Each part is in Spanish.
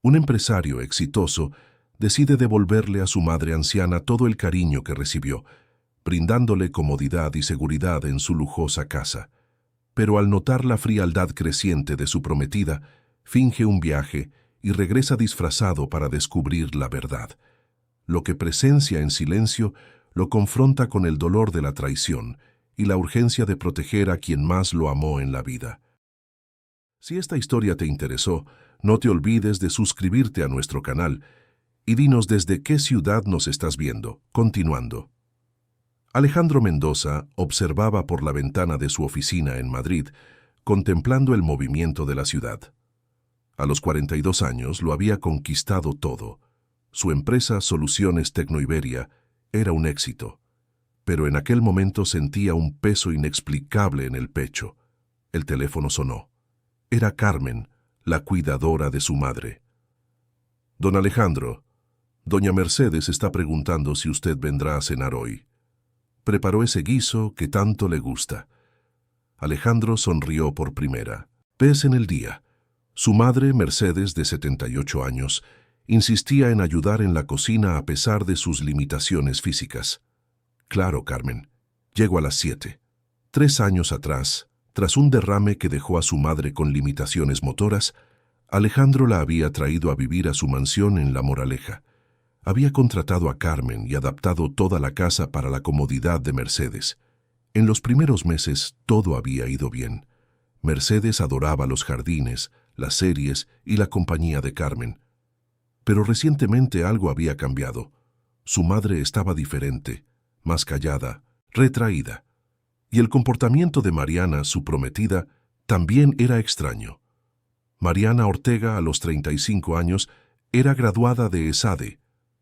Un empresario exitoso decide devolverle a su madre anciana todo el cariño que recibió, brindándole comodidad y seguridad en su lujosa casa. Pero al notar la frialdad creciente de su prometida, finge un viaje y regresa disfrazado para descubrir la verdad. Lo que presencia en silencio lo confronta con el dolor de la traición y la urgencia de proteger a quien más lo amó en la vida. Si esta historia te interesó, no te olvides de suscribirte a nuestro canal y dinos desde qué ciudad nos estás viendo. Continuando. Alejandro Mendoza observaba por la ventana de su oficina en Madrid, contemplando el movimiento de la ciudad. A los 42 años lo había conquistado todo. Su empresa Soluciones Tecnoiberia era un éxito, pero en aquel momento sentía un peso inexplicable en el pecho. El teléfono sonó. Era Carmen, la cuidadora de su madre. Don Alejandro, doña Mercedes está preguntando si usted vendrá a cenar hoy. Preparó ese guiso que tanto le gusta. Alejandro sonrió por primera vez en el día. Su madre, Mercedes, de 78 años, insistía en ayudar en la cocina a pesar de sus limitaciones físicas. Claro, Carmen, llego a las 7. 3 años atrás, tras un derrame que dejó a su madre con limitaciones motoras, Alejandro la había traído a vivir a su mansión en La Moraleja. Había contratado a Carmen y adaptado toda la casa para la comodidad de Mercedes. En los primeros meses todo había ido bien. Mercedes adoraba los jardines, las series y la compañía de Carmen. Pero recientemente algo había cambiado. Su madre estaba diferente, más callada, retraída. Y el comportamiento de Mariana, su prometida, también era extraño. Mariana Ortega, a los 35 años, era graduada de ESADE,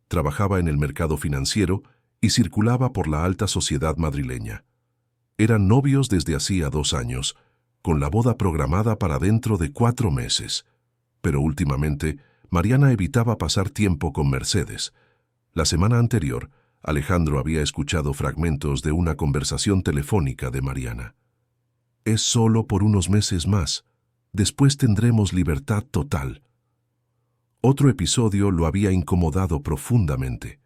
trabajaba en el mercado financiero y circulaba por la alta sociedad madrileña. Eran novios desde hacía 2 años, con la boda programada para dentro de 4 meses. Pero últimamente, Mariana evitaba pasar tiempo con Mercedes. La semana anterior, Alejandro había escuchado fragmentos de una conversación telefónica de Mariana. Es solo por unos meses más. Después tendremos libertad total. Otro episodio lo había incomodado profundamente.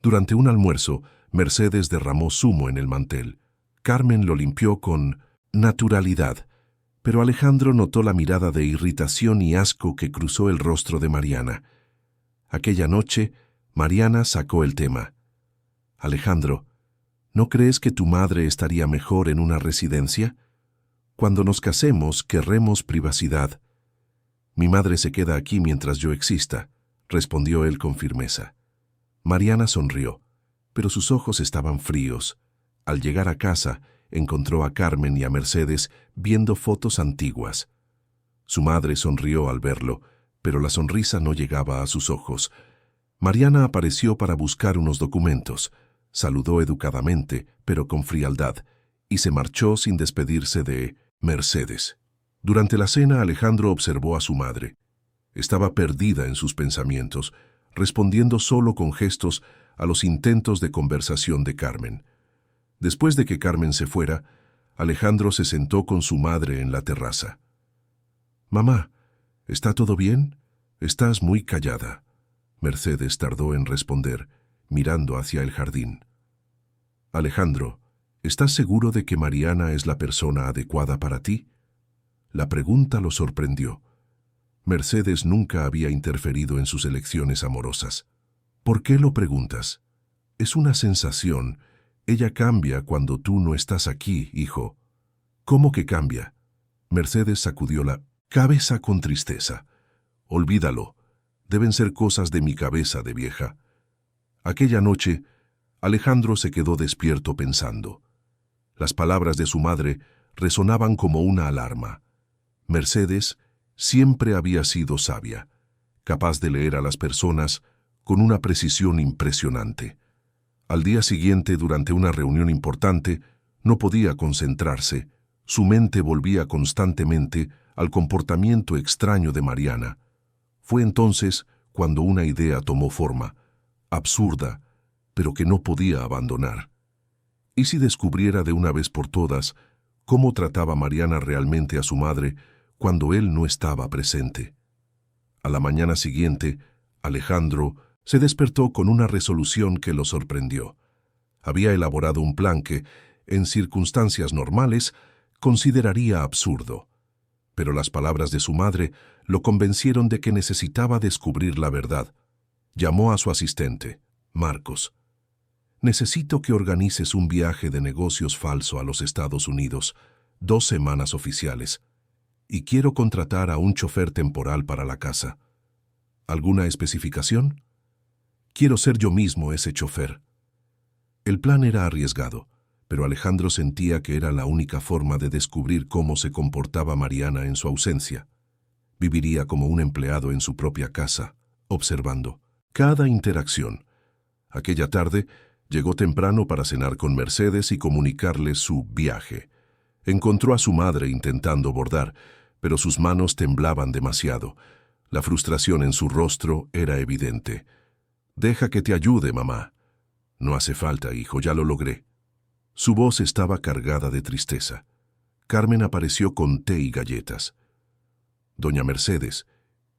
Durante un almuerzo, Mercedes derramó zumo en el mantel. Carmen lo limpió con naturalidad, pero Alejandro notó la mirada de irritación y asco que cruzó el rostro de Mariana. Aquella noche, Mariana sacó el tema. Alejandro, ¿no crees que tu madre estaría mejor en una residencia? Cuando nos casemos, querremos privacidad. Mi madre se queda aquí mientras yo exista, respondió él con firmeza. Mariana sonrió, pero sus ojos estaban fríos. Al llegar a casa, encontró a Carmen y a Mercedes viendo fotos antiguas. Su madre sonrió al verlo, pero la sonrisa no llegaba a sus ojos. Mariana apareció para buscar unos documentos. Saludó educadamente, pero con frialdad, y se marchó sin despedirse de Mercedes. Durante la cena, Alejandro observó a su madre. Estaba perdida en sus pensamientos, respondiendo solo con gestos a los intentos de conversación de Carmen. Después de que Carmen se fuera, Alejandro se sentó con su madre en la terraza. «Mamá, ¿está todo bien? Estás muy callada». Mercedes tardó en responder, mirando hacia el jardín. «Alejandro, ¿estás seguro de que Mariana es la persona adecuada para ti?» La pregunta lo sorprendió. Mercedes nunca había interferido en sus elecciones amorosas. «¿Por qué lo preguntas?» «Es una sensación. Ella cambia cuando tú no estás aquí, hijo». «¿Cómo que cambia?» Mercedes sacudió la cabeza con tristeza. «Olvídalo. Deben ser cosas de mi cabeza de vieja». Aquella noche, Alejandro se quedó despierto pensando. Las palabras de su madre resonaban como una alarma. Mercedes siempre había sido sabia, capaz de leer a las personas con una precisión impresionante. Al día siguiente, durante una reunión importante, no podía concentrarse. Su mente volvía constantemente al comportamiento extraño de Mariana. Fue entonces cuando una idea tomó forma, absurda, pero que no podía abandonar. ¿Y si descubriera de una vez por todas cómo trataba Mariana realmente a su madre cuando él no estaba presente? A la mañana siguiente, Alejandro se despertó con una resolución que lo sorprendió. Había elaborado un plan que, en circunstancias normales, consideraría absurdo. Pero las palabras de su madre lo convencieron de que necesitaba descubrir la verdad. Llamó a su asistente, Marcos. Necesito que organices un viaje de negocios falso a los Estados Unidos, 2 semanas oficiales, y quiero contratar a un chofer temporal para la casa. ¿Alguna especificación? Quiero ser yo mismo ese chofer. El plan era arriesgado, pero Alejandro sentía que era la única forma de descubrir cómo se comportaba Mariana en su ausencia. Viviría como un empleado en su propia casa, observando cada interacción. Aquella tarde, llegó temprano para cenar con Mercedes y comunicarle su viaje. Encontró a su madre intentando bordar, pero sus manos temblaban demasiado. La frustración en su rostro era evidente. «Deja que te ayude, mamá». «No hace falta, hijo, ya lo logré». Su voz estaba cargada de tristeza. Carmen apareció con té y galletas. «Doña Mercedes,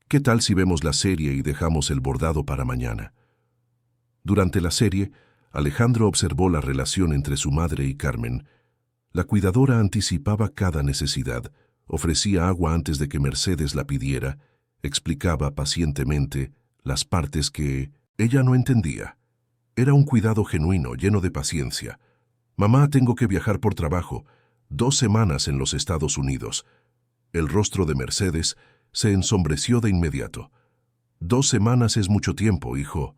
¿qué tal si vemos la serie y dejamos el bordado para mañana?» Durante la serie, Alejandro observó la relación entre su madre y Carmen. La cuidadora anticipaba cada necesidad, ofrecía agua antes de que Mercedes la pidiera, explicaba pacientemente las partes que ella no entendía. Era un cuidado genuino, lleno de paciencia. «Mamá, tengo que viajar por trabajo. 2 semanas en los Estados Unidos». El rostro de Mercedes se ensombreció de inmediato. «2 semanas es mucho tiempo, hijo.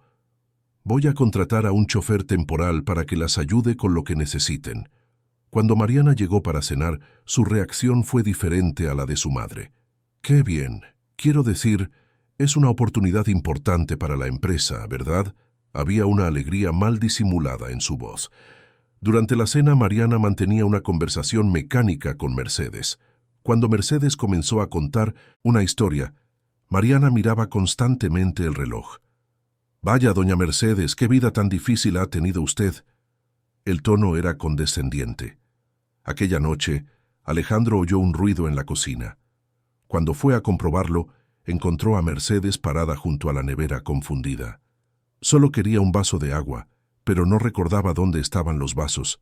Voy a contratar a un chofer temporal para que las ayude con lo que necesiten». Cuando Mariana llegó para cenar, su reacción fue diferente a la de su madre. «Qué bien. Quiero decir, es una oportunidad importante para la empresa, ¿verdad?». Había una alegría mal disimulada en su voz. Durante la cena, Mariana mantenía una conversación mecánica con Mercedes. Cuando Mercedes comenzó a contar una historia, Mariana miraba constantemente el reloj. «Vaya, doña Mercedes, qué vida tan difícil ha tenido usted». El tono era condescendiente. Aquella noche, Alejandro oyó un ruido en la cocina. Cuando fue a comprobarlo, encontró a Mercedes parada junto a la nevera confundida. Solo quería un vaso de agua, pero no recordaba dónde estaban los vasos.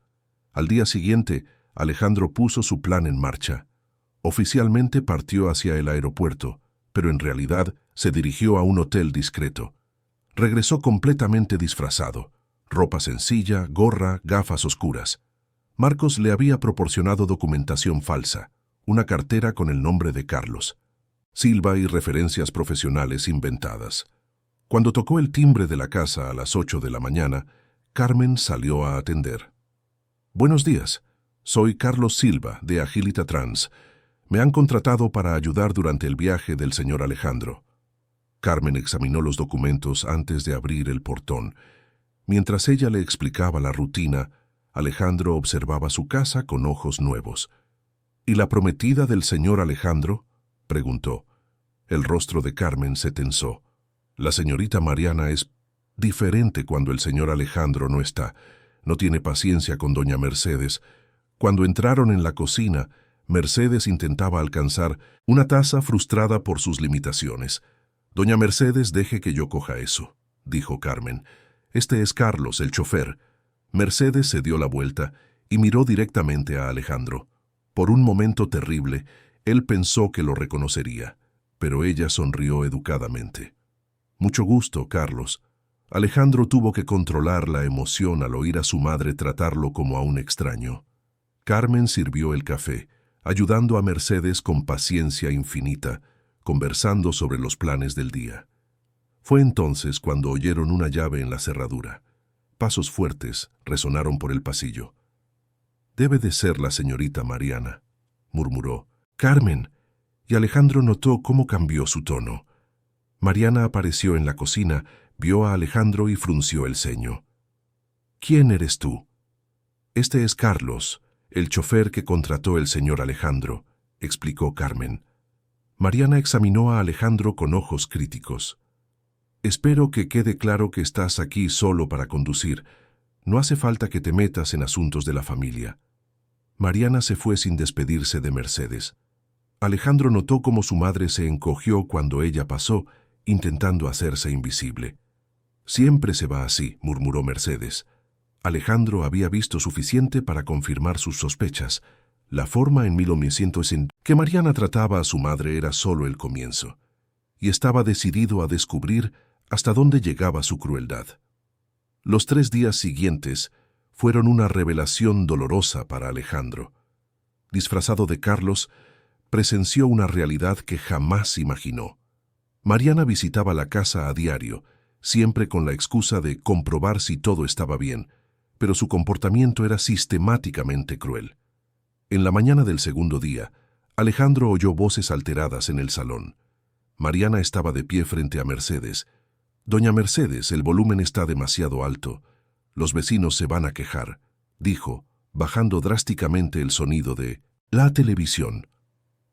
Al día siguiente, Alejandro puso su plan en marcha. Oficialmente partió hacia el aeropuerto, pero en realidad se dirigió a un hotel discreto. Regresó completamente disfrazado. Ropa sencilla, gorra, gafas oscuras. Marcos le había proporcionado documentación falsa, una cartera con el nombre de Carlos, Silva y referencias profesionales inventadas. Cuando tocó el timbre de la casa a las 8 de la mañana, Carmen salió a atender. «Buenos días. Soy Carlos Silva, de Agilita Trans. Me han contratado para ayudar durante el viaje del señor Alejandro». Carmen examinó los documentos antes de abrir el portón. Mientras ella le explicaba la rutina, Alejandro observaba su casa con ojos nuevos. «¿Y la prometida del señor Alejandro?», preguntó. El rostro de Carmen se tensó. «La señorita Mariana es diferente cuando el señor Alejandro no está. No tiene paciencia con doña Mercedes». Cuando entraron en la cocina, Mercedes intentaba alcanzar una taza frustrada por sus limitaciones. «Doña Mercedes, deje que yo coja eso», dijo Carmen. «Este es Carlos, el chofer». Mercedes se dio la vuelta y miró directamente a Alejandro. Por un momento terrible, él pensó que lo reconocería, pero ella sonrió educadamente. «Mucho gusto, Carlos». Alejandro tuvo que controlar la emoción al oír a su madre tratarlo como a un extraño. Carmen sirvió el café, ayudando a Mercedes con paciencia infinita, conversando sobre los planes del día. Fue entonces cuando oyeron una llave en la cerradura. Pasos fuertes resonaron por el pasillo. «Debe de ser la señorita Mariana», murmuró. «Carmen», y Alejandro notó cómo cambió su tono. Mariana apareció en la cocina, vio a Alejandro y frunció el ceño. «¿Quién eres tú?» «Este es Carlos, el chofer que contrató el señor Alejandro», explicó Carmen. Mariana examinó a Alejandro con ojos críticos. «Espero que quede claro que estás aquí solo para conducir. No hace falta que te metas en asuntos de la familia». Mariana se fue sin despedirse de Mercedes. Alejandro notó cómo su madre se encogió cuando ella pasó, intentando hacerse invisible. «Siempre se va así», murmuró Mercedes. Alejandro había visto suficiente para confirmar sus sospechas. La forma en 1900 en que Mariana trataba a su madre era solo el comienzo, y estaba decidido a descubrir hasta dónde llegaba su crueldad. Los 3 días siguientes fueron una revelación dolorosa para Alejandro. Disfrazado de Carlos, presenció una realidad que jamás imaginó. Mariana visitaba la casa a diario, siempre con la excusa de comprobar si todo estaba bien, pero su comportamiento era sistemáticamente cruel. En la mañana del segundo día, Alejandro oyó voces alteradas en el salón. Mariana estaba de pie frente a Mercedes. «Doña Mercedes, el volumen está demasiado alto. Los vecinos se van a quejar», dijo, bajando drásticamente el sonido de la televisión.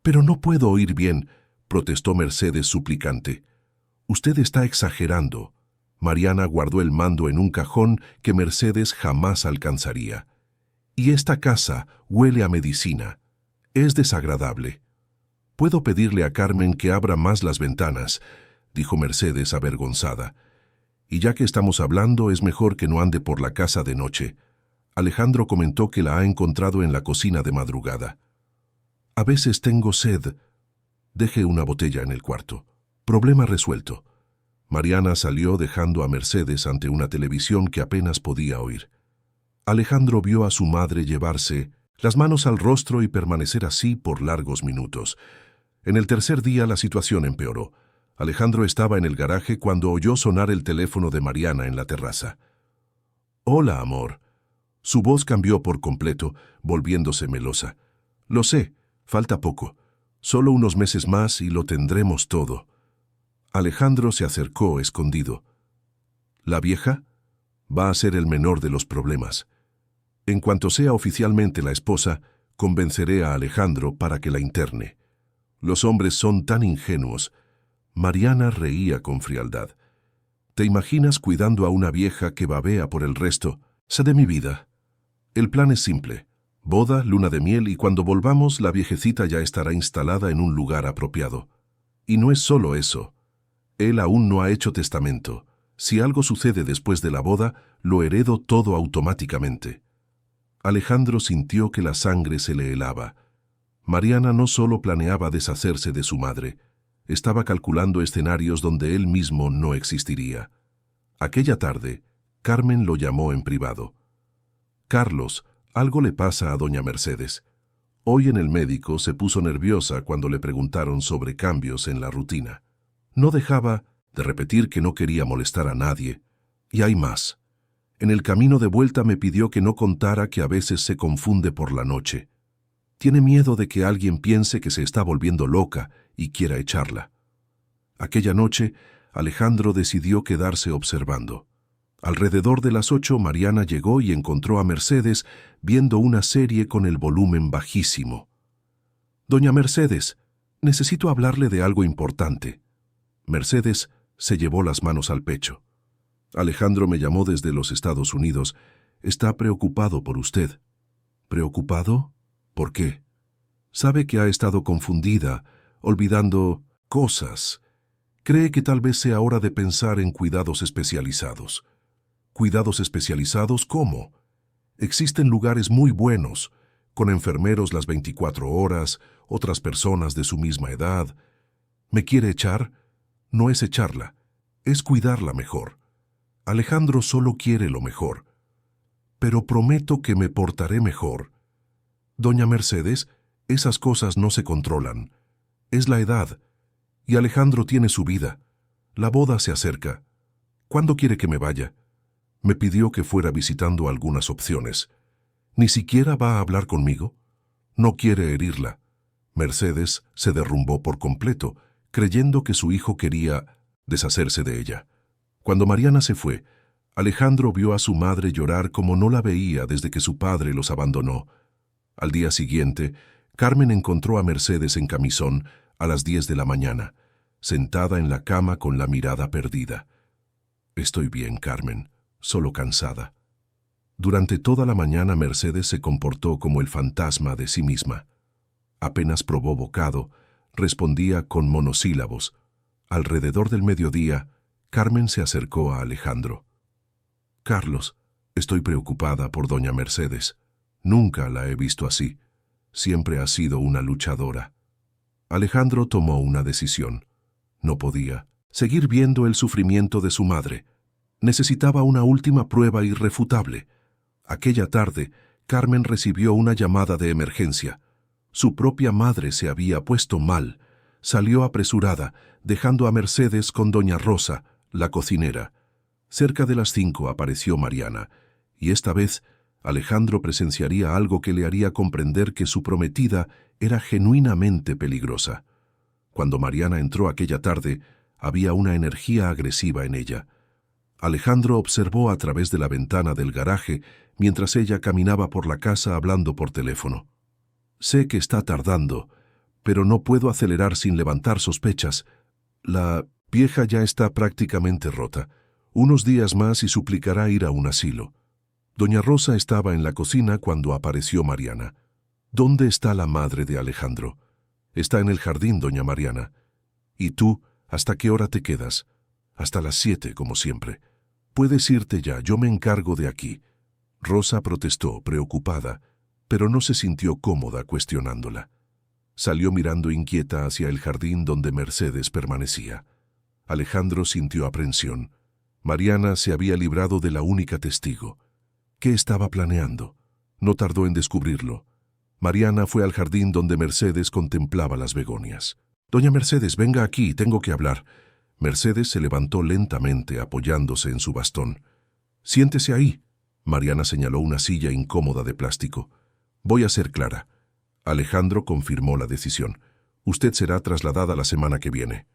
«Pero no puedo oír bien», protestó Mercedes suplicante. «Usted está exagerando». Mariana guardó el mando en un cajón que Mercedes jamás alcanzaría. «Y esta casa huele a medicina. Es desagradable». «Puedo pedirle a Carmen que abra más las ventanas», dijo Mercedes avergonzada. «Y ya que estamos hablando, es mejor que no ande por la casa de noche». Alejandro comentó que la ha encontrado en la cocina de madrugada. «A veces tengo sed». «Deje una botella en el cuarto». Problema resuelto. Mariana salió dejando a Mercedes ante una televisión que apenas podía oír. Alejandro vio a su madre llevarse las manos al rostro y permanecer así por largos minutos. En el tercer día la situación empeoró. Alejandro estaba en el garaje cuando oyó sonar el teléfono de Mariana en la terraza. «Hola, amor». Su voz cambió por completo, volviéndose melosa. «Lo sé, falta poco. Solo unos meses más y lo tendremos todo». Alejandro se acercó escondido. «¿La vieja?» «Va a ser el menor de los problemas. En cuanto sea oficialmente la esposa, convenceré a Alejandro para que la interne. Los hombres son tan ingenuos». Mariana reía con frialdad. «¿Te imaginas cuidando a una vieja que babea por el resto? Sé de mi vida. El plan es simple. Boda, luna de miel y cuando volvamos la viejecita ya estará instalada en un lugar apropiado. Y no es solo eso. Él aún no ha hecho testamento. Si algo sucede después de la boda, lo heredo todo automáticamente». Alejandro sintió que la sangre se le helaba. Mariana no solo planeaba deshacerse de su madre, estaba calculando escenarios donde él mismo no existiría. Aquella tarde, Carmen lo llamó en privado. «Carlos, algo le pasa a doña Mercedes. Hoy en el médico se puso nerviosa cuando le preguntaron sobre cambios en la rutina. No dejaba de repetir que no quería molestar a nadie. Y hay más. En el camino de vuelta me pidió que no contara que a veces se confunde por la noche. Tiene miedo de que alguien piense que se está volviendo loca y quiera echarla». Aquella noche, Alejandro decidió quedarse observando. Alrededor de las 8, Mariana llegó y encontró a Mercedes viendo una serie con el volumen bajísimo. «Doña Mercedes, necesito hablarle de algo importante». Mercedes se llevó las manos al pecho. «Alejandro me llamó desde los Estados Unidos. Está preocupado por usted». «¿Preocupado? ¿Por qué?» «Sabe que ha estado confundida, olvidando cosas. Cree que tal vez sea hora de pensar en cuidados especializados». «¿Cuidados especializados cómo?» «Existen lugares muy buenos, con enfermeros las 24 horas, otras personas de su misma edad». «¿Me quiere echar?» «No es echarla, es cuidarla mejor. Alejandro solo quiere lo mejor. Pero prometo que me portaré mejor». «Doña Mercedes, esas cosas no se controlan. Es la edad. Y Alejandro tiene su vida. La boda se acerca. ¿Cuándo quiere que me vaya?» Me pidió que fuera visitando algunas opciones. ¿Ni siquiera va a hablar conmigo? No quiere herirla. Mercedes se derrumbó por completo, creyendo que su hijo quería deshacerse de ella. Cuando Mariana se fue, Alejandro vio a su madre llorar como no la veía desde que su padre los abandonó. Al día siguiente, Carmen encontró a Mercedes en camisón a las 10 de la mañana, sentada en la cama con la mirada perdida. «Estoy bien, Carmen, solo cansada». Durante toda la mañana Mercedes se comportó como el fantasma de sí misma. Apenas probó bocado, respondía con monosílabos. Alrededor del mediodía, Carmen se acercó a Alejandro. «Carlos, estoy preocupada por doña Mercedes. Nunca la he visto así. Siempre ha sido una luchadora». Alejandro tomó una decisión. No podía seguir viendo el sufrimiento de su madre. Necesitaba una última prueba irrefutable. Aquella tarde, Carmen recibió una llamada de emergencia. Su propia madre se había puesto mal. Salió apresurada, dejando a Mercedes con doña Rosa, la cocinera. Cerca de las 5 apareció Mariana, y esta vez Alejandro presenciaría algo que le haría comprender que su prometida era genuinamente peligrosa. Cuando Mariana entró aquella tarde, había una energía agresiva en ella. Alejandro observó a través de la ventana del garaje mientras ella caminaba por la casa hablando por teléfono. «Sé que está tardando, pero no puedo acelerar sin levantar sospechas. La vieja ya está prácticamente rota. Unos días más y suplicará ir a un asilo». Doña Rosa estaba en la cocina cuando apareció Mariana. «¿Dónde está la madre de Alejandro?» «Está en el jardín, doña Mariana». «¿Y tú, hasta qué hora te quedas?» «Hasta las 7, como siempre». «Puedes irte ya, yo me encargo de aquí». Rosa protestó, preocupada, pero no se sintió cómoda cuestionándola. Salió mirando inquieta hacia el jardín donde Mercedes permanecía. Alejandro sintió aprensión. Mariana se había librado de la única testigo. ¿Qué estaba planeando? No tardó en descubrirlo. Mariana fue al jardín donde Mercedes contemplaba las begonias. «Doña Mercedes, venga aquí, tengo que hablar». Mercedes se levantó lentamente apoyándose en su bastón. «Siéntese ahí». Mariana señaló una silla incómoda de plástico. «Voy a ser clara». Alejandro confirmó la decisión. «Usted será trasladada la semana que viene».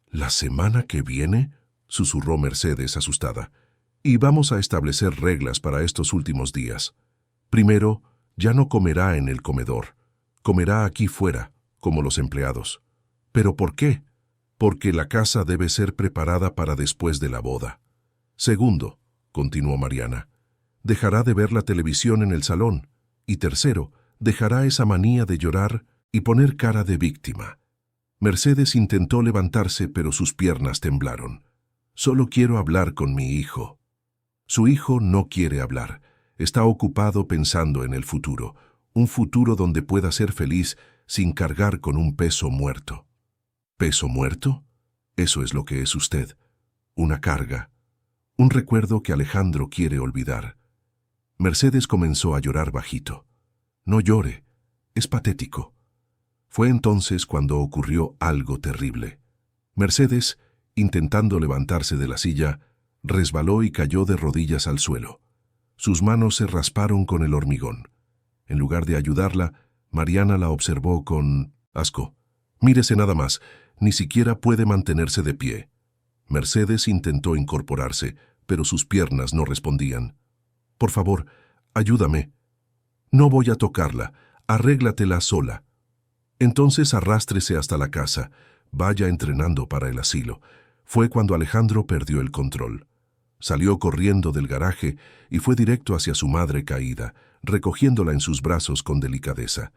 «¿La semana que viene?», susurró Mercedes asustada. «Y vamos a establecer reglas para estos últimos días. Primero, ya no comerá en el comedor. Comerá aquí fuera, como los empleados». «¿Pero por qué?». «Porque la casa debe ser preparada para después de la boda». «Segundo», continuó Mariana, «dejará de ver la televisión en el salón. Y tercero, dejará esa manía de llorar y poner cara de víctima». Mercedes intentó levantarse, pero sus piernas temblaron. «Solo quiero hablar con mi hijo». Su hijo no quiere hablar. Está ocupado pensando en el futuro, un futuro donde pueda ser feliz sin cargar con un peso muerto. ¿Peso muerto? Eso es lo que es usted. Una carga. Un recuerdo que Alejandro quiere olvidar. Mercedes comenzó a llorar bajito. «No llore. Es patético». Fue entonces cuando ocurrió algo terrible. Mercedes, intentando levantarse de la silla, resbaló y cayó de rodillas al suelo. Sus manos se rasparon con el hormigón. En lugar de ayudarla, Mariana la observó con asco. «Mírese nada más, ni siquiera puede mantenerse de pie». Mercedes intentó incorporarse, pero sus piernas no respondían. «Por favor, ayúdame». «No voy a tocarla, arréglatela sola». «Entonces arrástrese hasta la casa, vaya entrenando para el asilo». Fue cuando Alejandro perdió el control. Salió corriendo del garaje y fue directo hacia su madre caída, recogiéndola en sus brazos con delicadeza.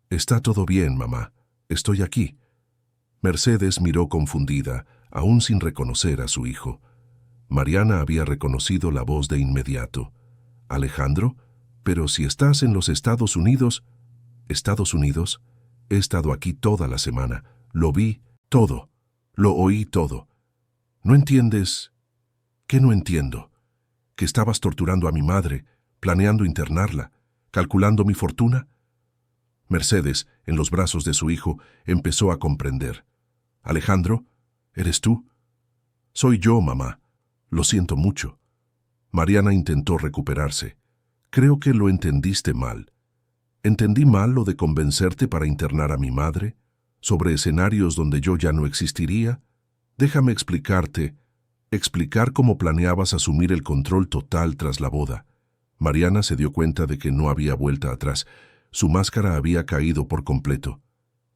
«Está todo bien, mamá. Estoy aquí». Mercedes miró confundida, aún sin reconocer a su hijo. Mariana había reconocido la voz de inmediato. «¿Alejandro? Pero si estás en los Estados Unidos». «¿Estados Unidos? He estado aquí toda la semana. Lo vi todo. Lo oí todo». «¿No entiendes?» «¿Qué no entiendo?» «Que estabas torturando a mi madre, planeando internarla, calculando mi fortuna». Mercedes, en los brazos de su hijo, empezó a comprender. «Alejandro, ¿eres tú?» «Soy yo, mamá. Lo siento mucho». Mariana intentó recuperarse. «Creo que lo entendiste mal». «¿Entendí mal lo de convencerte para internar a mi madre? ¿Sobre escenarios donde yo ya no existiría? Déjame explicarte. Explicar cómo planeabas asumir el control total tras la boda». Mariana se dio cuenta de que no había vuelta atrás. Su máscara había caído por completo.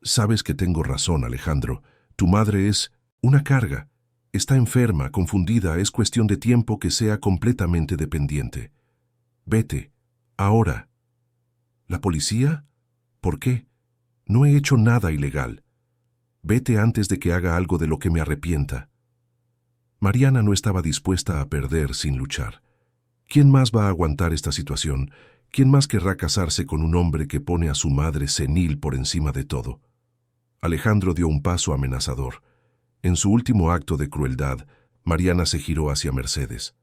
«Sabes que tengo razón, Alejandro. Tu madre es una carga. Está enferma, confundida, es cuestión de tiempo que sea completamente dependiente. Vete, ahora». «¿La policía? ¿Por qué?» No he hecho nada ilegal. Vete antes de que haga algo de lo que me arrepienta. Mariana no estaba dispuesta a perder sin luchar. ¿Quién más va a aguantar esta situación? ¿Quién más querrá casarse con un hombre que pone a su madre senil por encima de todo? Alejandro dio un paso amenazador. En su último acto de crueldad, Mariana se giró hacia Mercedes.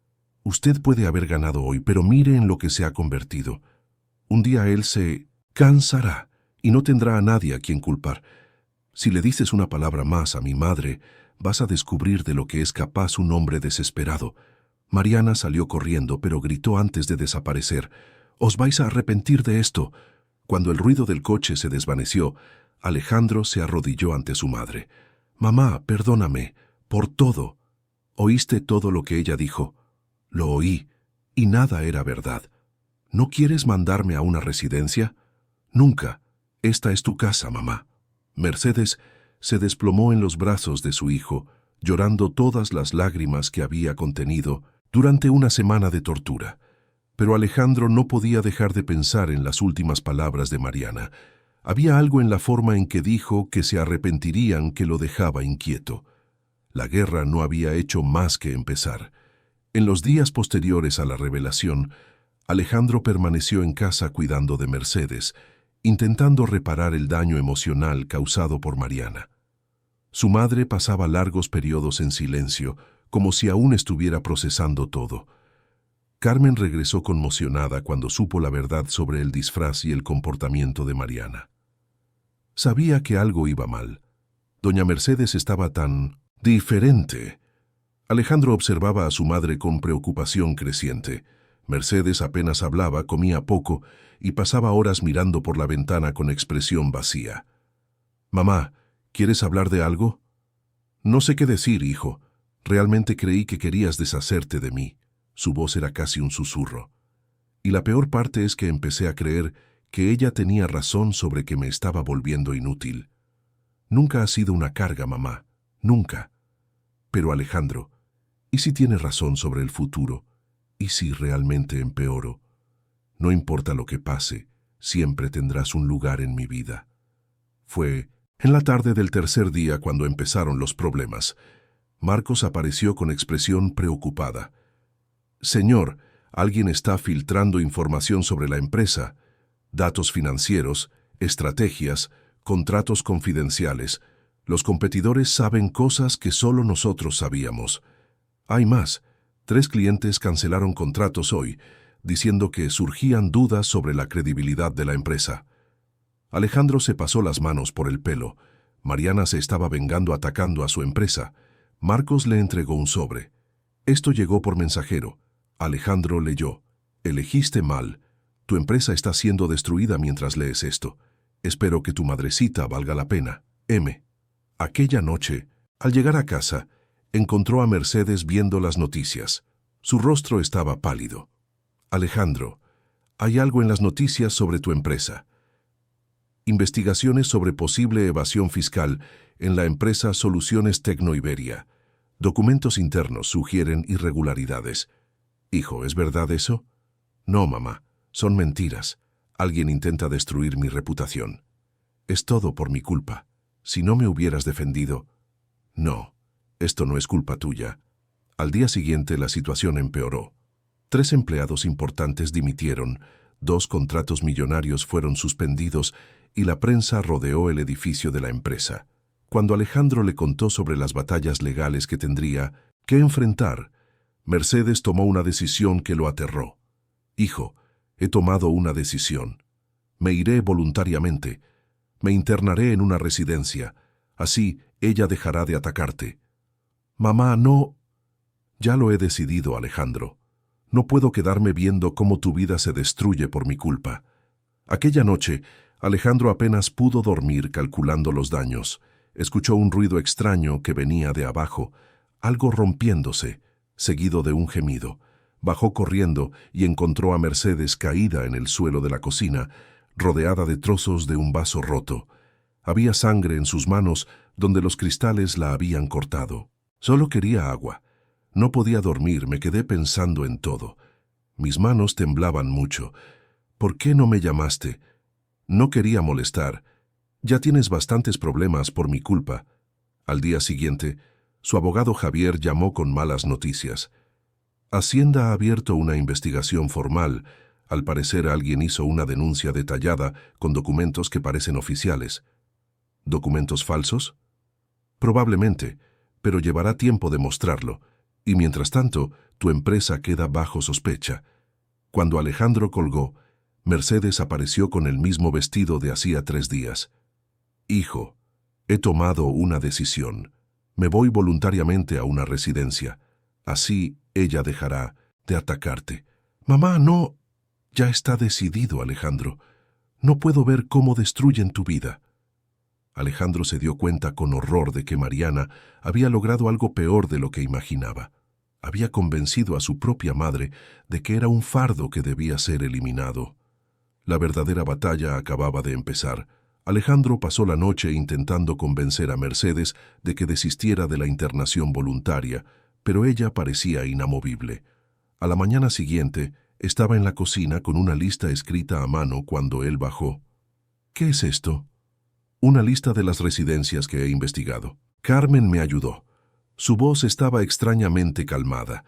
Usted puede haber ganado hoy, pero mire en lo que se ha convertido. Un día él se cansará y no tendrá a nadie a quien culpar. Si le dices una palabra más a mi madre, vas a descubrir de lo que es capaz un hombre desesperado. Mariana salió corriendo, pero gritó antes de desaparecer. «Os vais a arrepentir de esto». Cuando el ruido del coche se desvaneció, Alejandro se arrodilló ante su madre. «Mamá, perdóname, por todo». «¿Oíste todo lo que ella dijo?» «Lo oí, y nada era verdad». «¿No quieres mandarme a una residencia?» «Nunca. Esta es tu casa, mamá». Mercedes se desplomó en los brazos de su hijo, llorando todas las lágrimas que había contenido durante una semana de tortura. Pero Alejandro no podía dejar de pensar en las últimas palabras de Mariana. Había algo en la forma en que dijo que se arrepentirían que lo dejaba inquieto. La guerra no había hecho más que empezar. En los días posteriores a la revelación, Alejandro permaneció en casa cuidando de Mercedes, intentando reparar el daño emocional causado por Mariana. Su madre pasaba largos periodos en silencio, como si aún estuviera procesando todo. Carmen regresó conmocionada cuando supo la verdad sobre el disfraz y el comportamiento de Mariana. Sabía que algo iba mal. Doña Mercedes estaba tan diferente. Alejandro observaba a su madre con preocupación creciente. Mercedes apenas hablaba, comía poco y pasaba horas mirando por la ventana con expresión vacía. «Mamá, ¿quieres hablar de algo?» «No sé qué decir, hijo. Realmente creí que querías deshacerte de mí». Su voz era casi un susurro. «Y la peor parte es que empecé a creer que ella tenía razón sobre que me estaba volviendo inútil. Nunca ha sido una carga, mamá. Nunca. Pero Alejandro, ¿y si tiene razón sobre el futuro? ¿Y si realmente empeoro? No importa lo que pase, siempre tendrás un lugar en mi vida». Fue en la tarde del tercer día cuando empezaron los problemas. Marcos apareció con expresión preocupada. «Señor, alguien está filtrando información sobre la empresa, datos financieros, estrategias, contratos confidenciales. Los competidores saben cosas que solo nosotros sabíamos. Hay más. 3 clientes cancelaron contratos hoy, diciendo que surgían dudas sobre la credibilidad de la empresa». Alejandro se pasó las manos por el pelo. Mariana se estaba vengando atacando a su empresa. Marcos le entregó un sobre. Esto llegó por mensajero. Alejandro leyó. «Elegiste mal. Tu empresa está siendo destruida mientras lees esto. Espero que tu madrecita valga la pena. M». Aquella noche, al llegar a casa, encontró a Mercedes viendo las noticias. Su rostro estaba pálido. «Alejandro, hay algo en las noticias sobre tu empresa. Investigaciones sobre posible evasión fiscal en la empresa Soluciones Tecno Iberia. Documentos internos sugieren irregularidades». «Hijo, ¿es verdad eso?» «No, mamá, son mentiras. Alguien intenta destruir mi reputación. Es todo por mi culpa. Si no me hubieras defendido...» «No, esto no es culpa tuya». Al día siguiente la situación empeoró. 3 empleados importantes dimitieron, 2 contratos millonarios fueron suspendidos y la prensa rodeó el edificio de la empresa. Cuando Alejandro le contó sobre las batallas legales que tendría que enfrentar, Mercedes tomó una decisión que lo aterró. «Hijo, he tomado una decisión. Me iré voluntariamente. Me internaré en una residencia. Así ella dejará de atacarte». «Mamá, no...» «Ya lo he decidido, Alejandro. No puedo quedarme viendo cómo tu vida se destruye por mi culpa». Aquella noche, Alejandro apenas pudo dormir calculando los daños. Escuchó un ruido extraño que venía de abajo, algo rompiéndose, seguido de un gemido. Bajó corriendo y encontró a Mercedes caída en el suelo de la cocina, rodeada de trozos de un vaso roto. Había sangre en sus manos donde los cristales la habían cortado. Solo quería agua. No podía dormir, me quedé pensando en todo. Mis manos temblaban mucho. «¿Por qué no me llamaste?» «No quería molestar. Ya tienes bastantes problemas por mi culpa. Al día siguiente, su abogado Javier llamó con malas noticias. Hacienda ha abierto una investigación formal. Al parecer alguien hizo una denuncia detallada con documentos que parecen oficiales. ¿Documentos falsos? Probablemente, pero llevará tiempo demostrarlo. Y mientras tanto, tu empresa queda bajo sospecha. Cuando Alejandro colgó, Mercedes apareció con el mismo vestido de hacía 3 días. Hijo, he tomado una decisión. Me voy voluntariamente a una residencia. Así ella dejará de atacarte. Mamá, no. Ya está decidido, Alejandro. No puedo ver cómo destruyen tu vida. Alejandro se dio cuenta con horror de que Mariana había logrado algo peor de lo que imaginaba. Había convencido a su propia madre de que era un fardo que debía ser eliminado. La verdadera batalla acababa de empezar. Alejandro pasó la noche intentando convencer a Mercedes de que desistiera de la internación voluntaria, pero ella parecía inamovible. A la mañana siguiente, estaba en la cocina con una lista escrita a mano cuando él bajó. ¿Qué es esto? Una lista de las residencias que he investigado. Carmen me ayudó. Su voz estaba extrañamente calmada.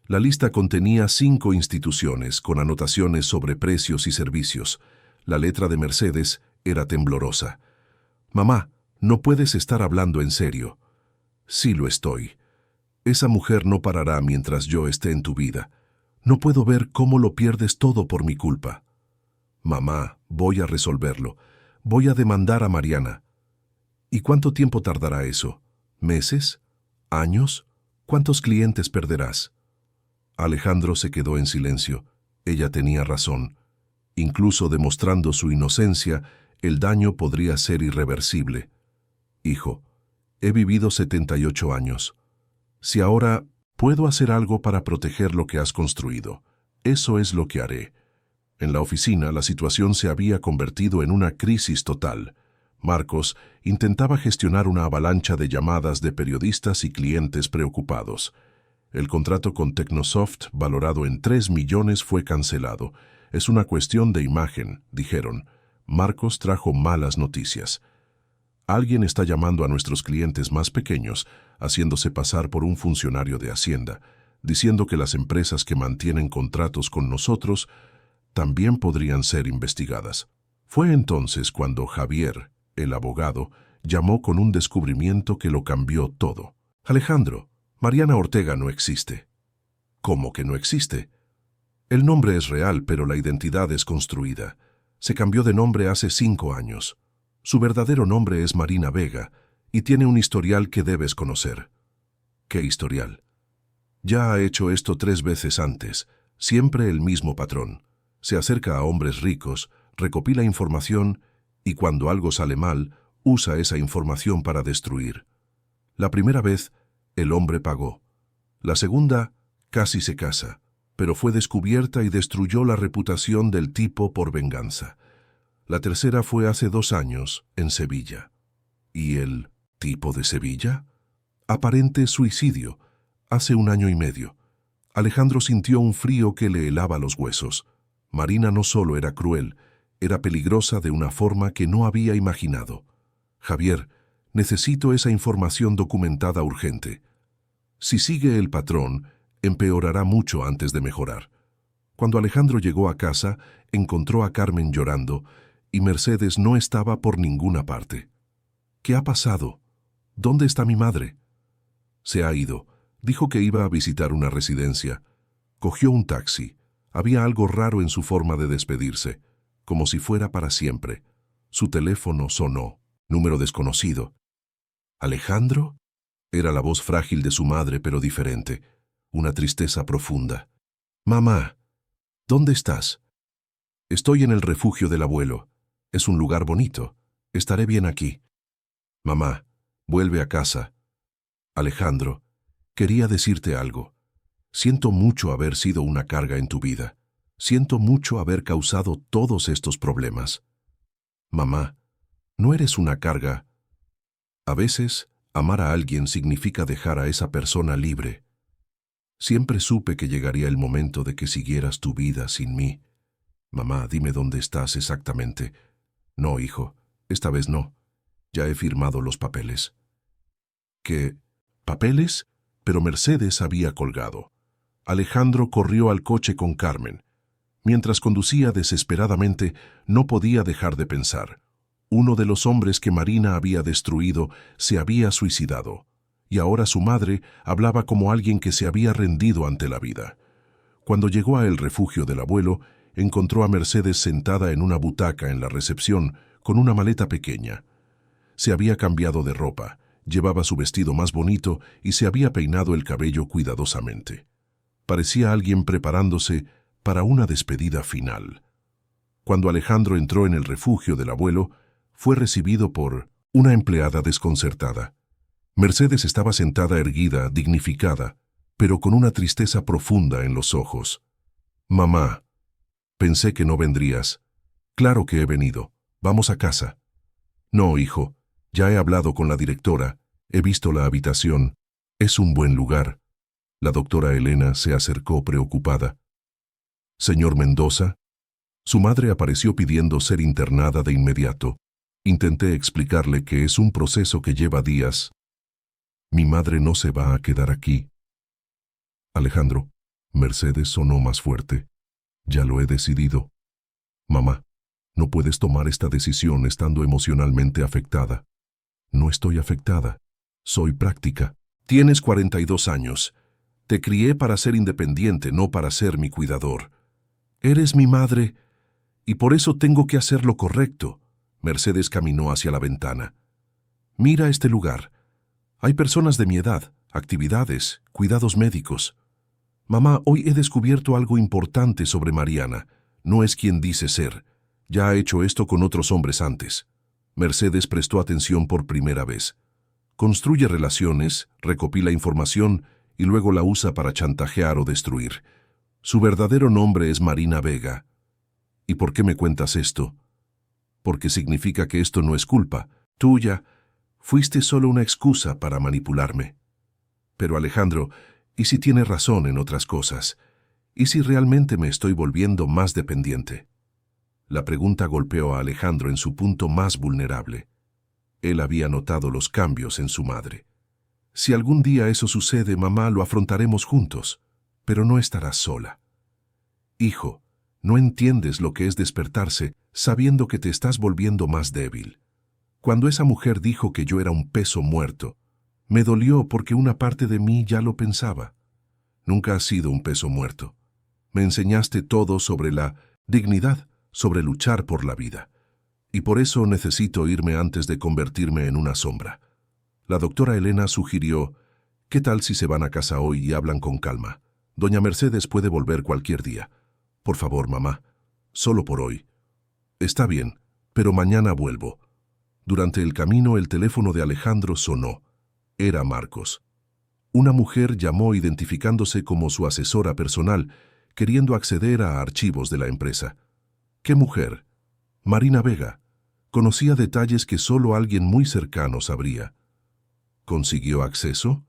La lista contenía 5 instituciones con anotaciones sobre precios y servicios. La letra de Mercedes era temblorosa. Mamá, no puedes estar hablando en serio. Sí lo estoy. Esa mujer no parará mientras yo esté en tu vida. No puedo ver cómo lo pierdes todo por mi culpa. Mamá, voy a resolverlo. Voy a demandar a Mariana. ¿Y cuánto tiempo tardará eso? ¿Meses? ¿Años? ¿Cuántos clientes perderás? Alejandro se quedó en silencio. Ella tenía razón. Incluso demostrando su inocencia, el daño podría ser irreversible. Hijo, he vivido 78 años. Si ahora puedo hacer algo para proteger lo que has construido, eso es lo que haré. En la oficina, la situación se había convertido en una crisis total. Marcos intentaba gestionar una avalancha de llamadas de periodistas y clientes preocupados. El contrato con Tecnosoft, valorado en 3 millones, fue cancelado. Es una cuestión de imagen, dijeron. Marcos trajo malas noticias. Alguien está llamando a nuestros clientes más pequeños, haciéndose pasar por un funcionario de Hacienda, diciendo que las empresas que mantienen contratos con nosotros también podrían ser investigadas. Fue entonces cuando Javier, el abogado, llamó con un descubrimiento que lo cambió todo. Alejandro, Mariana Ortega no existe. ¿Cómo que no existe? El nombre es real, pero la identidad es construida. Se cambió de nombre hace 5 años. Su verdadero nombre es Marina Vega y tiene un historial que debes conocer. ¿Qué historial? Ya ha hecho esto 3 veces antes, siempre el mismo patrón. Se acerca a hombres ricos, recopila información y cuando algo sale mal, usa esa información para destruir. La primera vez, el hombre pagó. La segunda, casi se casa, pero fue descubierta y destruyó la reputación del tipo por venganza. La tercera fue hace 2 años, en Sevilla. ¿Y el tipo de Sevilla? Aparente suicidio, hace 1 año y medio. Alejandro sintió un frío que le helaba los huesos. Marina no solo era cruel, era peligrosa de una forma que no había imaginado. Javier, necesito esa información documentada urgente. Si sigue el patrón, empeorará mucho antes de mejorar. Cuando Alejandro llegó a casa, encontró a Carmen llorando y Mercedes no estaba por ninguna parte. ¿Qué ha pasado? ¿Dónde está mi madre? Se ha ido. Dijo que iba a visitar una residencia. Cogió un taxi. Había algo raro en su forma de despedirse, como si fuera para siempre. Su teléfono sonó. Número desconocido. ¿Alejandro? Era la voz frágil de su madre, pero diferente. Una tristeza profunda. Mamá, ¿dónde estás? Estoy en el refugio del abuelo. Es un lugar bonito. Estaré bien aquí. Mamá, vuelve a casa. Alejandro, quería decirte algo. Siento mucho haber sido una carga en tu vida. Siento mucho haber causado todos estos problemas. Mamá, no eres una carga. A veces, amar a alguien significa dejar a esa persona libre. Siempre supe que llegaría el momento de que siguieras tu vida sin mí. Mamá, dime dónde estás exactamente. No, hijo, esta vez no. Ya he firmado los papeles. ¿Qué? ¿Papeles? Pero Mercedes había colgado. Alejandro corrió al coche con Carmen. Mientras conducía desesperadamente, no podía dejar de pensar. Uno de los hombres que Marina había destruido se había suicidado, y ahora su madre hablaba como alguien que se había rendido ante la vida. Cuando llegó a el refugio del abuelo, encontró a Mercedes sentada en una butaca en la recepción con una maleta pequeña. Se había cambiado de ropa, llevaba su vestido más bonito y se había peinado el cabello cuidadosamente. Parecía alguien preparándose para una despedida final. Cuando Alejandro entró en el refugio del abuelo, fue recibido por una empleada desconcertada. Mercedes estaba sentada erguida, dignificada, pero con una tristeza profunda en los ojos. «Mamá, pensé que no vendrías. Claro que he venido. Vamos a casa». «No, hijo. Ya he hablado con la directora. He visto la habitación. Es un buen lugar». La doctora Elena se acercó preocupada. «Señor Mendoza». Su madre apareció pidiendo ser internada de inmediato. Intenté explicarle que es un proceso que lleva días. «Mi madre no se va a quedar aquí». «Alejandro», Mercedes sonó más fuerte. «Ya lo he decidido». «Mamá, no puedes tomar esta decisión estando emocionalmente afectada». «No estoy afectada. Soy práctica». «Tienes 42 años. Te crié para ser independiente, no para ser mi cuidador. Eres mi madre y por eso tengo que hacer lo correcto». Mercedes caminó hacia la ventana. «Mira este lugar. Hay personas de mi edad, actividades, cuidados médicos. Mamá, hoy he descubierto algo importante sobre Mariana. No es quien dice ser. Ya ha hecho esto con otros hombres antes». Mercedes prestó atención por primera vez. Construye relaciones, recopila información y luego la usa para chantajear o destruir. Su verdadero nombre es Marina Vega. ¿Y por qué me cuentas esto? Porque significa que esto no es culpa tuya. Fuiste solo una excusa para manipularme. Pero Alejandro, ¿y si tiene razón en otras cosas? ¿Y si realmente me estoy volviendo más dependiente? La pregunta golpeó a Alejandro en su punto más vulnerable. Él había notado los cambios en su madre. «Si algún día eso sucede, mamá, lo afrontaremos juntos, pero no estarás sola». «Hijo, no entiendes lo que es despertarse sabiendo que te estás volviendo más débil. Cuando esa mujer dijo que yo era un peso muerto, me dolió porque una parte de mí ya lo pensaba. Nunca has sido un peso muerto. Me enseñaste todo sobre la dignidad, sobre luchar por la vida. Y por eso necesito irme antes de convertirme en una sombra». La doctora Elena sugirió, «¿Qué tal si se van a casa hoy y hablan con calma? Doña Mercedes puede volver cualquier día. Por favor, mamá, solo por hoy». «Está bien, pero mañana vuelvo». Durante el camino el teléfono de Alejandro sonó. Era Marcos. Una mujer llamó identificándose como su asesora personal, queriendo acceder a archivos de la empresa. ¿Qué mujer? Marina Vega. Conocía detalles que solo alguien muy cercano sabría. ¿Consiguió acceso?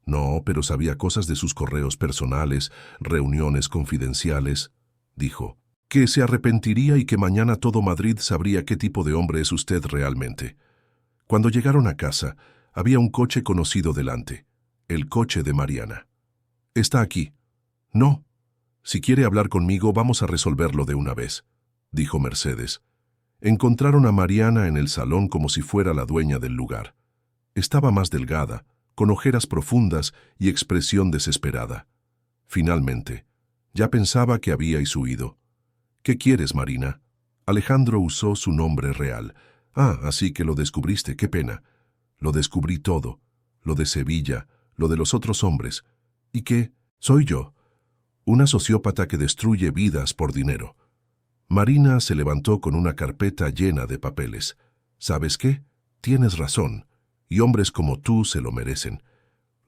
No, pero sabía cosas de sus correos personales, reuniones confidenciales. Dijo que se arrepentiría y que mañana todo Madrid sabría qué tipo de hombre es usted realmente. Cuando llegaron a casa, había un coche conocido delante. El coche de Mariana. «Está aquí». «No. Si quiere hablar conmigo, vamos a resolverlo de una vez», dijo Mercedes. Encontraron a Mariana en el salón como si fuera la dueña del lugar. Estaba más delgada, con ojeras profundas y expresión desesperada. Finalmente, ya pensaba que habíais huido. «¿Qué quieres, Marina?» Alejandro usó su nombre real. «Ah, así que lo descubriste, qué pena». «Lo descubrí todo. Lo de Sevilla, lo de los otros hombres. ¿Y qué? Soy yo. Una sociópata que destruye vidas por dinero». Marina se levantó con una carpeta llena de papeles. «¿Sabes qué? Tienes razón. Y hombres como tú se lo merecen.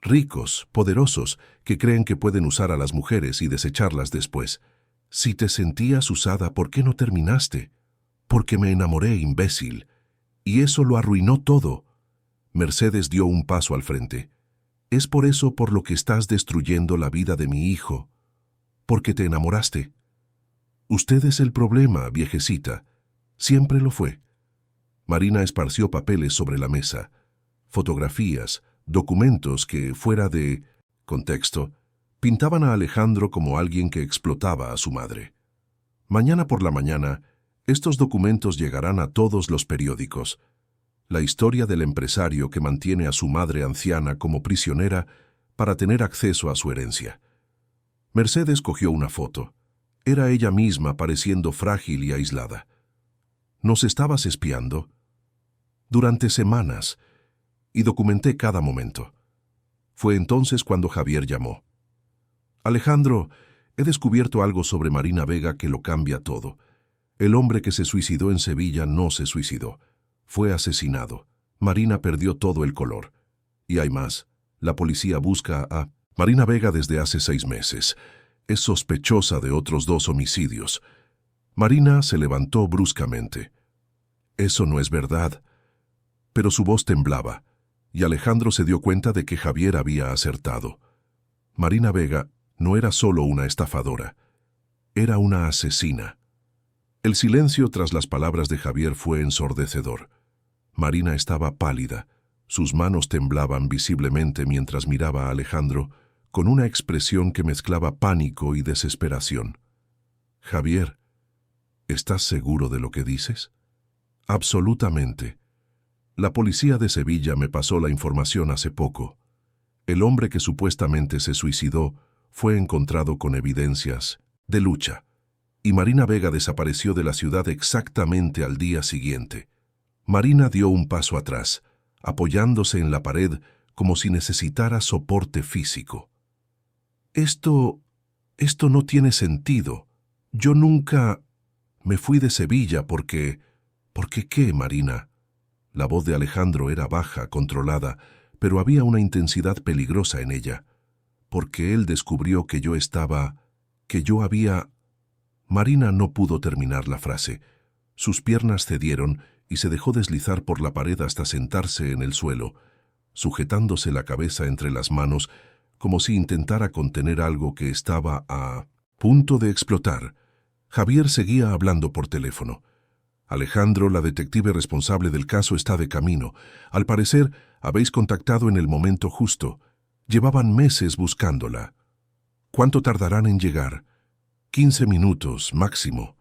Ricos, poderosos, que creen que pueden usar a las mujeres y desecharlas después. Si te sentías usada, ¿por qué no terminaste? Porque me enamoré, imbécil. Y eso lo arruinó todo». Mercedes dio un paso al frente. «Es por eso por lo que estás destruyendo la vida de mi hijo. Porque te enamoraste. Usted es el problema, viejecita. Siempre lo fue». Marina esparció papeles sobre la mesa, fotografías, documentos que, fuera de contexto, pintaban a Alejandro como alguien que explotaba a su madre. Mañana por la mañana, estos documentos llegarán a todos los periódicos. La historia del empresario que mantiene a su madre anciana como prisionera para tener acceso a su herencia. Mercedes cogió una foto. Era ella misma pareciendo frágil y aislada. ¿Nos estabas espiando? Durante semanas, y documenté cada momento. Fue entonces cuando Javier llamó. Alejandro, he descubierto algo sobre Marina Vega que lo cambia todo. El hombre que se suicidó en Sevilla no se suicidó. Fue asesinado. Marina perdió todo el color. Y hay más. La policía busca a Marina Vega desde hace 6 meses. Es sospechosa de otros 2 homicidios. Marina se levantó bruscamente. Eso no es verdad. Pero su voz temblaba, y Alejandro se dio cuenta de que Javier había acertado. Marina Vega no era solo una estafadora, era una asesina. El silencio tras las palabras de Javier fue ensordecedor. Marina estaba pálida, sus manos temblaban visiblemente mientras miraba a Alejandro con una expresión que mezclaba pánico y desesperación. Javier, ¿estás seguro de lo que dices? Absolutamente. La policía de Sevilla me pasó la información hace poco. El hombre que supuestamente se suicidó fue encontrado con evidencias de lucha, y Marina Vega desapareció de la ciudad exactamente al día siguiente. Marina dio un paso atrás, apoyándose en la pared como si necesitara soporte físico. Esto no tiene sentido. Yo nunca me fui de Sevilla porque... ¿Por qué, Marina? La voz de Alejandro era baja, controlada, pero había una intensidad peligrosa en ella. Porque él descubrió que yo había... Marina no pudo terminar la frase. Sus piernas cedieron y se dejó deslizar por la pared hasta sentarse en el suelo, sujetándose la cabeza entre las manos como si intentara contener algo que estaba a punto de explotar. Javier seguía hablando por teléfono. Alejandro, la detective responsable del caso, está de camino. Al parecer, habéis contactado en el momento justo. Llevaban meses buscándola. ¿Cuánto tardarán en llegar? 15 minutos, máximo.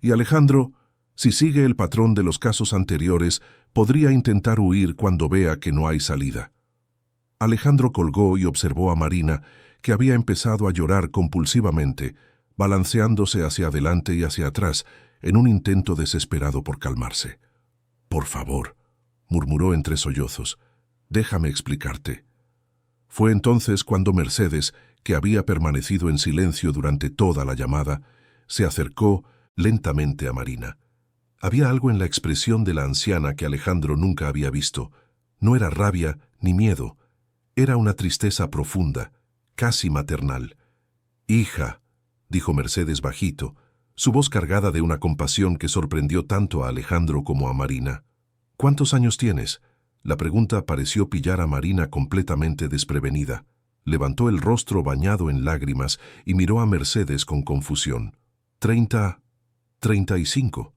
Y Alejandro, si sigue el patrón de los casos anteriores, podría intentar huir cuando vea que no hay salida. Alejandro colgó y observó a Marina, que había empezado a llorar compulsivamente, balanceándose hacia adelante y hacia atrás, en un intento desesperado por calmarse. «Por favor», murmuró entre sollozos, «déjame explicarte». Fue entonces cuando Mercedes, que había permanecido en silencio durante toda la llamada, se acercó lentamente a Marina. Había algo en la expresión de la anciana que Alejandro nunca había visto. No era rabia ni miedo. Era una tristeza profunda, casi maternal. «Hija», dijo Mercedes bajito, su voz cargada de una compasión que sorprendió tanto a Alejandro como a Marina. «¿Cuántos años tienes?». La pregunta pareció pillar a Marina completamente desprevenida. Levantó el rostro bañado en lágrimas y miró a Mercedes con confusión. 35.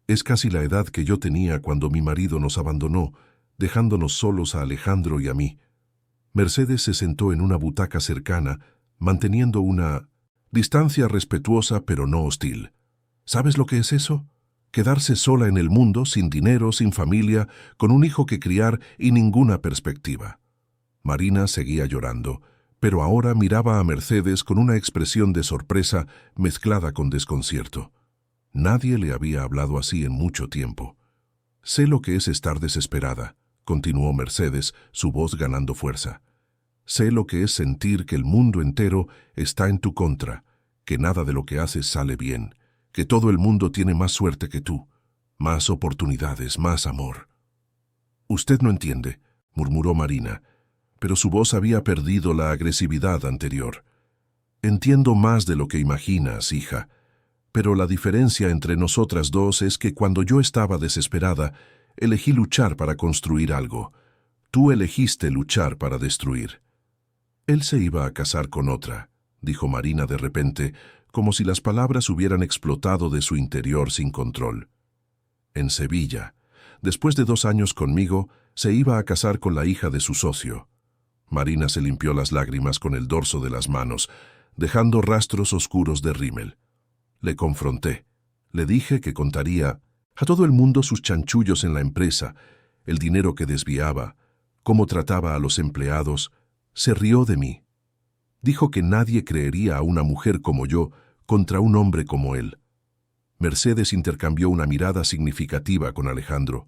Es casi la edad que yo tenía cuando mi marido nos abandonó, dejándonos solos a Alejandro y a mí. Mercedes se sentó en una butaca cercana, manteniendo una distancia respetuosa pero no hostil. ¿Sabes lo que es eso? Quedarse sola en el mundo, sin dinero, sin familia, con un hijo que criar y ninguna perspectiva. Marina seguía llorando, pero ahora miraba a Mercedes con una expresión de sorpresa mezclada con desconcierto. Nadie le había hablado así en mucho tiempo. «Sé lo que es estar desesperada», continuó Mercedes, su voz ganando fuerza. «Sé lo que es sentir que el mundo entero está en tu contra, que nada de lo que haces sale bien, que todo el mundo tiene más suerte que tú, más oportunidades, más amor». «Usted no entiende», murmuró Marina, pero su voz había perdido la agresividad anterior. «Entiendo más de lo que imaginas, hija, pero la diferencia entre nosotras dos es que cuando yo estaba desesperada, elegí luchar para construir algo. Tú elegiste luchar para destruir». «Él se iba a casar con otra», dijo Marina de repente, como si las palabras hubieran explotado de su interior sin control. «En Sevilla. Después de 2 años conmigo, se iba a casar con la hija de su socio. Marina se limpió las lágrimas con el dorso de las manos, dejando rastros oscuros de rímel. Le confronté. Le dije que contaría a todo el mundo sus chanchullos en la empresa, el dinero que desviaba, cómo trataba a los empleados. Se rió de mí. Dijo que nadie creería a una mujer como yo contra un hombre como él. Mercedes intercambió una mirada significativa con Alejandro.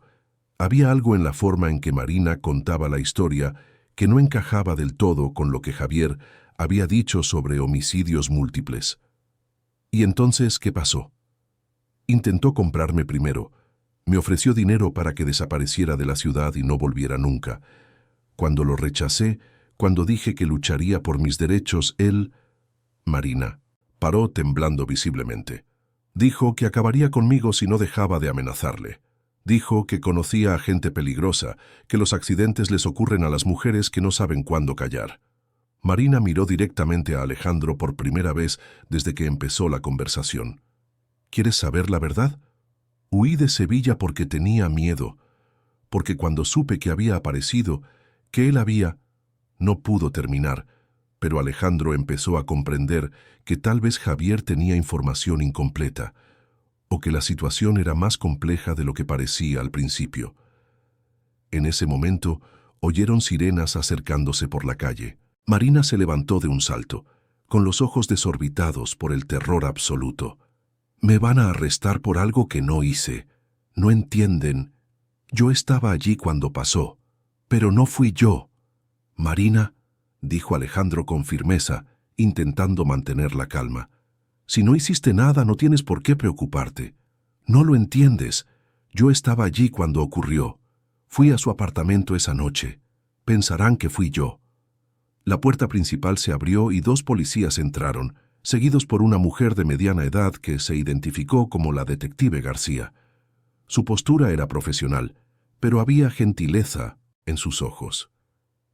Había algo en la forma en que Marina contaba la historia que no encajaba del todo con lo que Javier había dicho sobre homicidios múltiples. ¿Y entonces qué pasó? Intentó comprarme primero. Me ofreció dinero para que desapareciera de la ciudad y no volviera nunca. Cuando lo rechacé, cuando dije que lucharía por mis derechos, él... Marina paró temblando visiblemente. Dijo que acabaría conmigo si no dejaba de amenazarle. Dijo que conocía a gente peligrosa, que los accidentes les ocurren a las mujeres que no saben cuándo callar. Marina miró directamente a Alejandro por primera vez desde que empezó la conversación. ¿Quieres saber la verdad? Huí de Sevilla porque tenía miedo, porque cuando supe que había aparecido, que él había... No pudo terminar, pero Alejandro empezó a comprender que tal vez Javier tenía información incompleta, o que la situación era más compleja de lo que parecía al principio. En ese momento, oyeron sirenas acercándose por la calle. Marina se levantó de un salto, con los ojos desorbitados por el terror absoluto. Me van a arrestar por algo que no hice. No entienden. Yo estaba allí cuando pasó, pero no fui yo. Marina, dijo Alejandro con firmeza, intentando mantener la calma. Si no hiciste nada, no tienes por qué preocuparte. No lo entiendes. Yo estaba allí cuando ocurrió. Fui a su apartamento esa noche. Pensarán que fui yo. La puerta principal se abrió y 2 policías entraron, seguidos por una mujer de mediana edad que se identificó como la detective García. Su postura era profesional, pero había gentileza en sus ojos.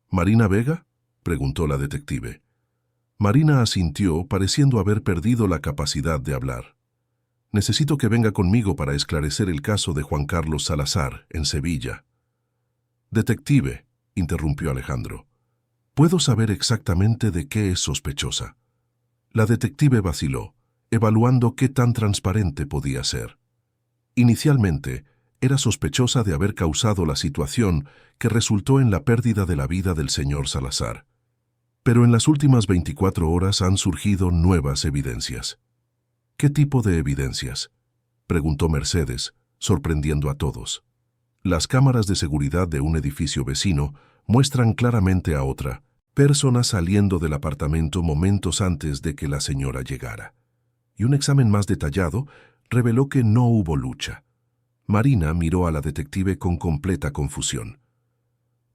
¿Marina Vega?, preguntó la detective. Marina asintió, pareciendo haber perdido la capacidad de hablar. Necesito que venga conmigo para esclarecer el caso de Juan Carlos Salazar, en Sevilla. Detective, interrumpió Alejandro. ¿Puedo saber exactamente de qué es sospechosa? La detective vaciló, evaluando qué tan transparente podía ser. Inicialmente, era sospechosa de haber causado la situación que resultó en la pérdida de la vida del señor Salazar. Pero en las últimas 24 horas han surgido nuevas evidencias. ¿Qué tipo de evidencias?, preguntó Mercedes, sorprendiendo a todos. Las cámaras de seguridad de un edificio vecino muestran claramente a otra persona saliendo del apartamento momentos antes de que la señora llegara. Y un examen más detallado reveló que no hubo lucha. Marina miró a la detective con completa confusión.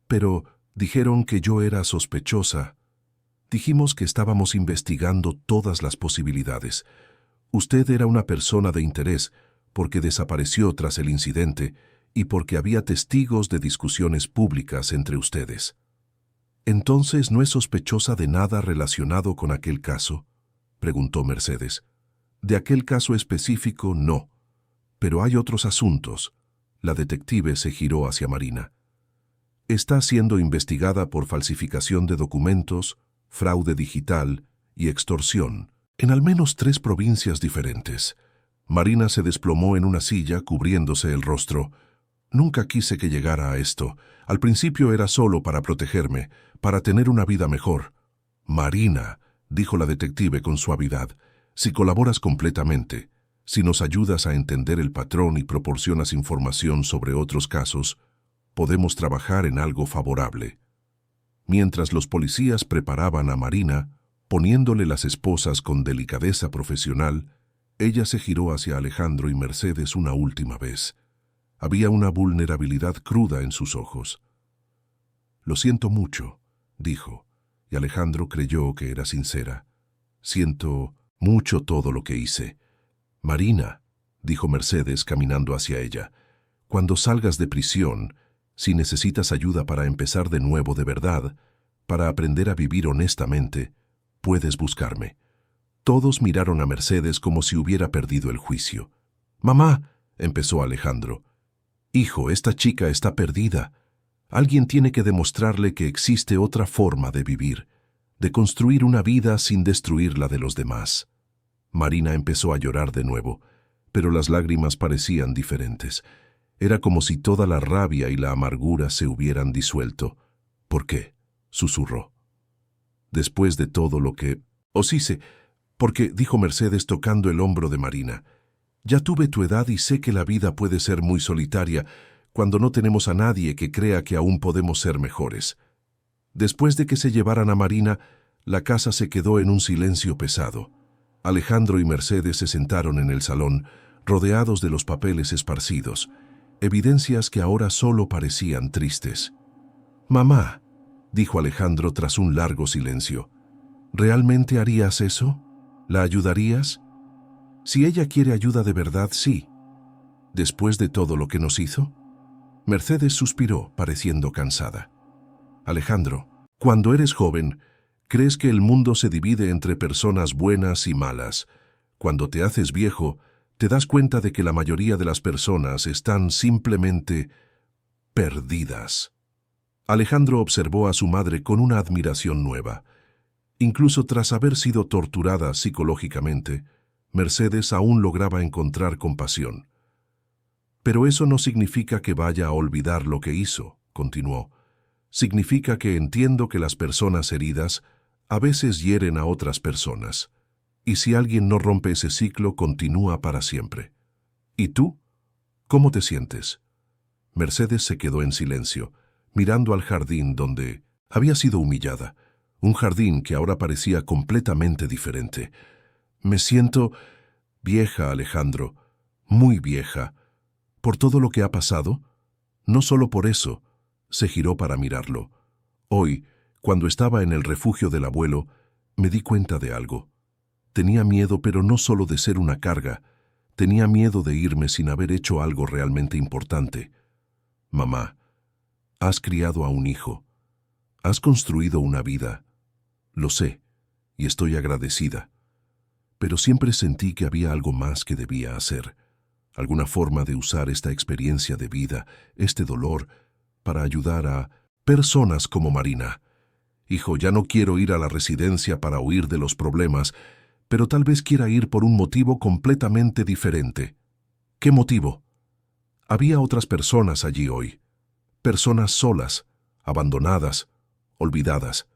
Pero dijeron que yo era sospechosa. Dijimos que estábamos investigando todas las posibilidades. Usted era una persona de interés porque desapareció tras el incidente y porque había testigos de discusiones públicas entre ustedes. ¿Entonces no es sospechosa de nada relacionado con aquel caso?, preguntó Mercedes. De aquel caso específico, no. Pero hay otros asuntos. La detective se giró hacia Marina. Está siendo investigada por falsificación de documentos, fraude digital y extorsión, en al menos 3 provincias diferentes. Marina se desplomó en una silla, cubriéndose el rostro. Nunca quise que llegara a esto. Al principio era solo para protegerme, para tener una vida mejor. Marina, dijo la detective con suavidad, si colaboras completamente, si nos ayudas a entender el patrón y proporcionas información sobre otros casos, podemos trabajar en algo favorable. Mientras los policías preparaban a Marina, poniéndole las esposas con delicadeza profesional, ella se giró hacia Alejandro y Mercedes una última vez. Había una vulnerabilidad cruda en sus ojos. «Lo siento mucho», dijo, y Alejandro creyó que era sincera. «Siento mucho todo lo que hice». «Marina», dijo Mercedes caminando hacia ella, «cuando salgas de prisión, si necesitas ayuda para empezar de nuevo de verdad, para aprender a vivir honestamente, puedes buscarme». Todos miraron a Mercedes como si hubiera perdido el juicio. «Mamá», empezó Alejandro. Hijo, esta chica está perdida. Alguien tiene que demostrarle que existe otra forma de vivir, de construir una vida sin destruir la de los demás. Marina empezó a llorar de nuevo, pero las lágrimas parecían diferentes. Era como si toda la rabia y la amargura se hubieran disuelto. ¿Por qué?, susurró. Después de todo lo que... Oh, sí sé, porque, dijo Mercedes tocando el hombro de Marina, ya tuve tu edad y sé que la vida puede ser muy solitaria cuando no tenemos a nadie que crea que aún podemos ser mejores. Después de que se llevaran a Marina, la casa se quedó en un silencio pesado. Alejandro y Mercedes se sentaron en el salón, rodeados de los papeles esparcidos, evidencias que ahora solo parecían tristes. «Mamá», dijo Alejandro tras un largo silencio, «¿realmente harías eso? ¿La ayudarías? Si ella quiere ayuda de verdad, sí. ¿Después de todo lo que nos hizo?» Mercedes suspiró, pareciendo cansada. «Alejandro, cuando eres joven, crees que el mundo se divide entre personas buenas y malas. Cuando te haces viejo, te das cuenta de que la mayoría de las personas están simplemente perdidas». Alejandro observó a su madre con una admiración nueva. Incluso tras haber sido torturada psicológicamente, Mercedes aún lograba encontrar compasión. «Pero eso no significa que vaya a olvidar lo que hizo», continuó. «Significa que entiendo que las personas heridas a veces hieren a otras personas. Y si alguien no rompe ese ciclo, continúa para siempre. ¿Y tú? ¿Cómo te sientes?» Mercedes se quedó en silencio, mirando al jardín donde había sido humillada, un jardín que ahora parecía completamente diferente. «Me siento vieja, Alejandro, muy vieja. ¿Por todo lo que ha pasado? No solo por eso». Se giró para mirarlo. «Hoy, cuando estaba en el refugio del abuelo, me di cuenta de algo. Tenía miedo, pero no solo de ser una carga. Tenía miedo de irme sin haber hecho algo realmente importante. Mamá, has criado a un hijo. Has construido una vida. Lo sé, y estoy agradecida. Pero siempre sentí que había algo más que debía hacer. Alguna forma de usar esta experiencia de vida, este dolor, para ayudar a personas como Marina. Hijo, ya no quiero ir a la residencia para huir de los problemas, pero tal vez quiera ir por un motivo completamente diferente». «¿Qué motivo?» «Había otras personas allí hoy. Personas solas, abandonadas, olvidadas.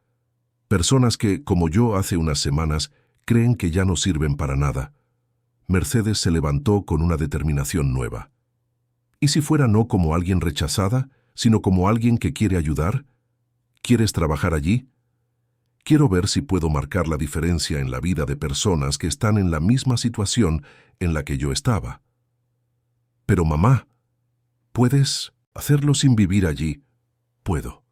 Personas que, como yo hace unas semanas, creen que ya no sirven para nada». Mercedes se levantó con una determinación nueva. «¿Y si fuera no como alguien rechazada, sino como alguien que quiere ayudar? ¿Quieres trabajar allí? Quiero ver si puedo marcar la diferencia en la vida de personas que están en la misma situación en la que yo estaba». «Pero mamá, ¿puedes hacerlo sin vivir allí?» «Puedo.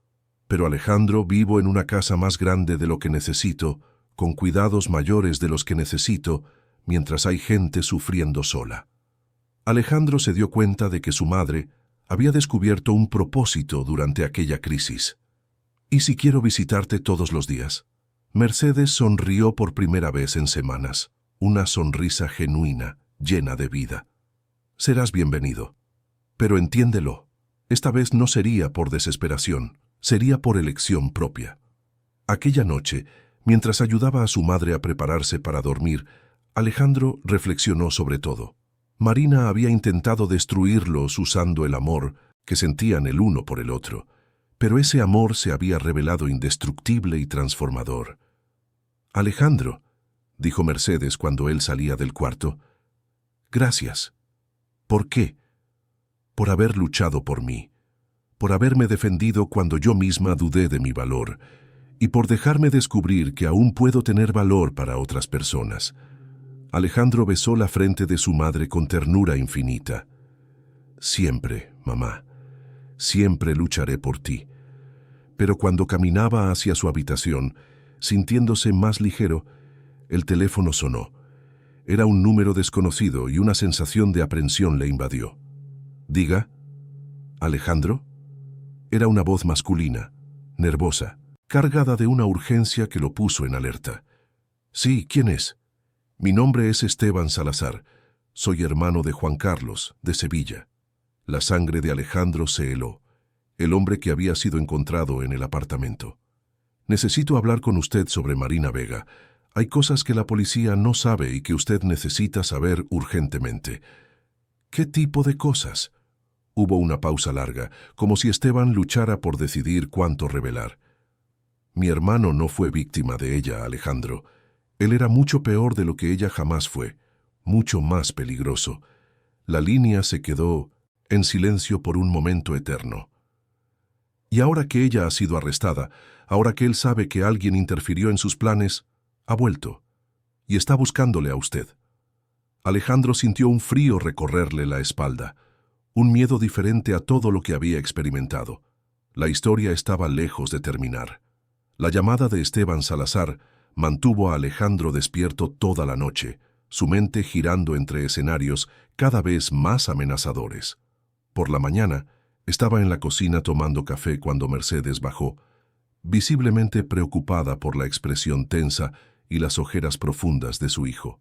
Pero Alejandro, vivo en una casa más grande de lo que necesito, con cuidados mayores de los que necesito, mientras hay gente sufriendo sola». Alejandro se dio cuenta de que su madre había descubierto un propósito durante aquella crisis. «¿Y si quiero visitarte todos los días?» Mercedes sonrió por primera vez en semanas, una sonrisa genuina, llena de vida. «Serás bienvenido. Pero entiéndelo, esta vez no sería por desesperación, sería por elección propia». Aquella noche, mientras ayudaba a su madre a prepararse para dormir, Alejandro reflexionó sobre todo. Marina había intentado destruirlos usando el amor que sentían el uno por el otro, pero ese amor se había revelado indestructible y transformador. «Alejandro», dijo Mercedes cuando él salía del cuarto, «gracias». «¿Por qué?» «Por haber luchado por mí, por haberme defendido cuando yo misma dudé de mi valor, y por dejarme descubrir que aún puedo tener valor para otras personas». Alejandro besó la frente de su madre con ternura infinita. «Siempre, mamá, siempre lucharé por ti». Pero cuando caminaba hacia su habitación, sintiéndose más ligero, el teléfono sonó. Era un número desconocido y una sensación de aprensión le invadió. «Diga». «¿Alejandro?» Era una voz masculina, nervosa, cargada de una urgencia que lo puso en alerta. «Sí, ¿quién es?» «Mi nombre es Esteban Salazar. Soy hermano de Juan Carlos, de Sevilla. La sangre de Alejandro se heló, el hombre que había sido encontrado en el apartamento. Necesito hablar con usted sobre Marina Vega. Hay cosas que la policía no sabe y que usted necesita saber urgentemente. ¿Qué tipo de cosas? Hubo una pausa larga, como si Esteban luchara por decidir cuánto revelar. Mi hermano no fue víctima de ella, Alejandro. Él era mucho peor de lo que ella jamás fue, mucho más peligroso. La línea se quedó en silencio por un momento eterno. Y ahora que ella ha sido arrestada, ahora que él sabe que alguien interfirió en sus planes, ha vuelto y está buscándole a usted. Alejandro sintió un frío recorrerle la espalda, un miedo diferente a todo lo que había experimentado. La historia estaba lejos de terminar. La llamada de Esteban Salazar mantuvo a Alejandro despierto toda la noche, su mente girando entre escenarios cada vez más amenazadores. Por la mañana, estaba en la cocina tomando café cuando Mercedes bajó, visiblemente preocupada por la expresión tensa y las ojeras profundas de su hijo.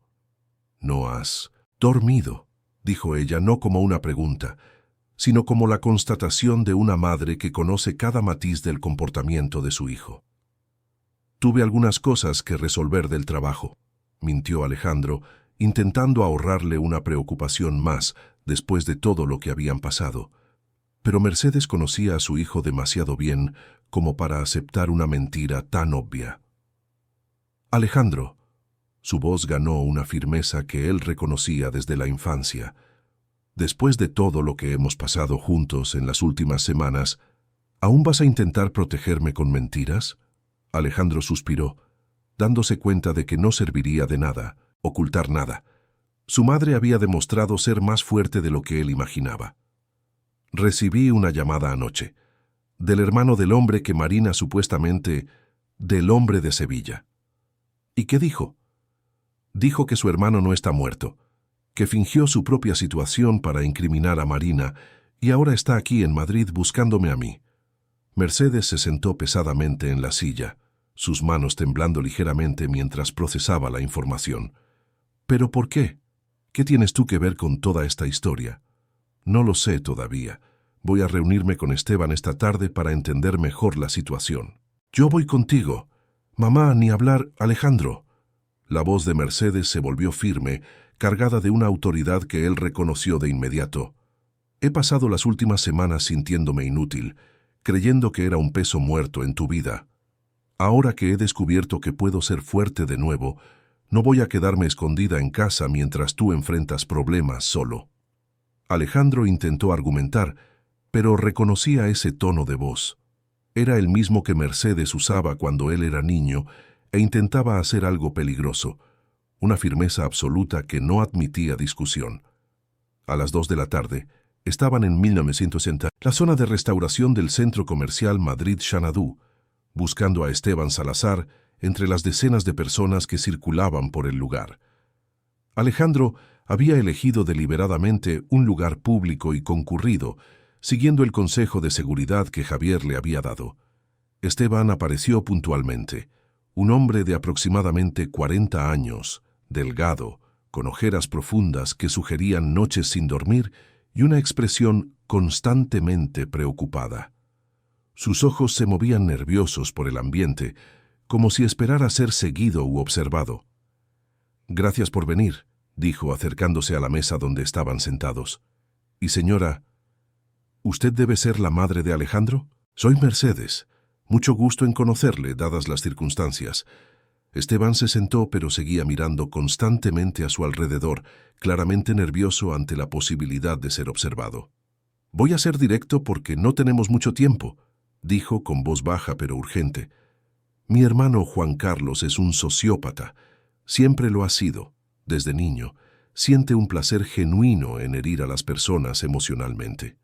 «¿No has dormido?», dijo ella, no como una pregunta, sino como la constatación de una madre que conoce cada matiz del comportamiento de su hijo. «Tuve algunas cosas que resolver del trabajo», mintió Alejandro, intentando ahorrarle una preocupación más después de todo lo que habían pasado. Pero Mercedes conocía a su hijo demasiado bien como para aceptar una mentira tan obvia. «Alejandro», su voz ganó una firmeza que él reconocía desde la infancia. «Después de todo lo que hemos pasado juntos en las últimas semanas, ¿aún vas a intentar protegerme con mentiras?». Alejandro suspiró, dándose cuenta de que no serviría de nada ocultar nada. Su madre había demostrado ser más fuerte de lo que él imaginaba. «Recibí una llamada anoche, del hermano del hombre que Marina supuestamente, del hombre de Sevilla». «¿Y qué dijo?». «Dijo que su hermano no está muerto, que fingió su propia situación para incriminar a Marina y ahora está aquí en Madrid buscándome a mí». Mercedes se sentó pesadamente en la silla, sus manos temblando ligeramente mientras procesaba la información. «¿Pero por qué? ¿Qué tienes tú que ver con toda esta historia?». «No lo sé todavía. Voy a reunirme con Esteban esta tarde para entender mejor la situación». «Yo voy contigo». «Mamá, ni hablar, Alejandro». La voz de Mercedes se volvió firme, cargada de una autoridad que él reconoció de inmediato. «He pasado las últimas semanas sintiéndome inútil, creyendo que era un peso muerto en tu vida. Ahora que he descubierto que puedo ser fuerte de nuevo, no voy a quedarme escondida en casa mientras tú enfrentas problemas solo». Alejandro intentó argumentar, pero reconocía ese tono de voz. Era el mismo que Mercedes usaba cuando él era niño e intentaba hacer algo peligroso, una firmeza absoluta que no admitía discusión. A las 2 de la tarde, estaban en 1960, la zona de restauración del centro comercial Madrid Xanadu, buscando a Esteban Salazar entre las decenas de personas que circulaban por el lugar. Alejandro había elegido deliberadamente un lugar público y concurrido, siguiendo el consejo de seguridad que Javier le había dado. Esteban apareció puntualmente, un hombre de aproximadamente 40 años, delgado, con ojeras profundas que sugerían noches sin dormir y una expresión constantemente preocupada. Sus ojos se movían nerviosos por el ambiente, como si esperara ser seguido u observado. «Gracias por venir», dijo acercándose a la mesa donde estaban sentados. «Y señora, ¿usted debe ser la madre de Alejandro?». «Soy Mercedes. Mucho gusto en conocerle, dadas las circunstancias». Esteban se sentó, pero seguía mirando constantemente a su alrededor, claramente nervioso ante la posibilidad de ser observado. «Voy a ser directo porque no tenemos mucho tiempo», dijo con voz baja pero urgente. «Mi hermano Juan Carlos es un sociópata. Siempre lo ha sido. Desde niño, siente un placer genuino en herir a las personas emocionalmente».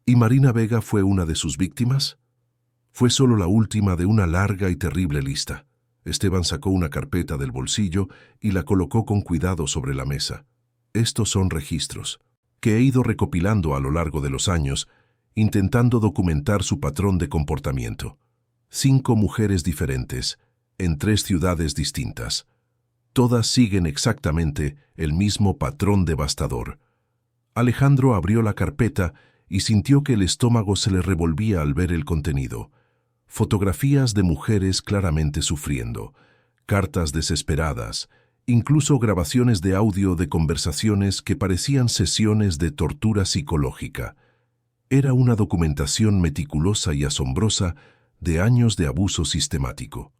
«¿Y Marina Vega fue una de sus víctimas?». «Fue solo la última de una larga y terrible lista». Esteban sacó una carpeta del bolsillo y la colocó con cuidado sobre la mesa. «Estos son registros que he ido recopilando a lo largo de los años, intentando documentar su patrón de comportamiento. 5 mujeres diferentes, en 3 ciudades distintas. Todas siguen exactamente el mismo patrón devastador. Alejandro abrió la carpeta y sintió que el estómago se le revolvía al ver el contenido. Fotografías de mujeres claramente sufriendo, cartas desesperadas, incluso grabaciones de audio de conversaciones que parecían sesiones de tortura psicológica. Era una documentación meticulosa y asombrosa de años de abuso sistemático.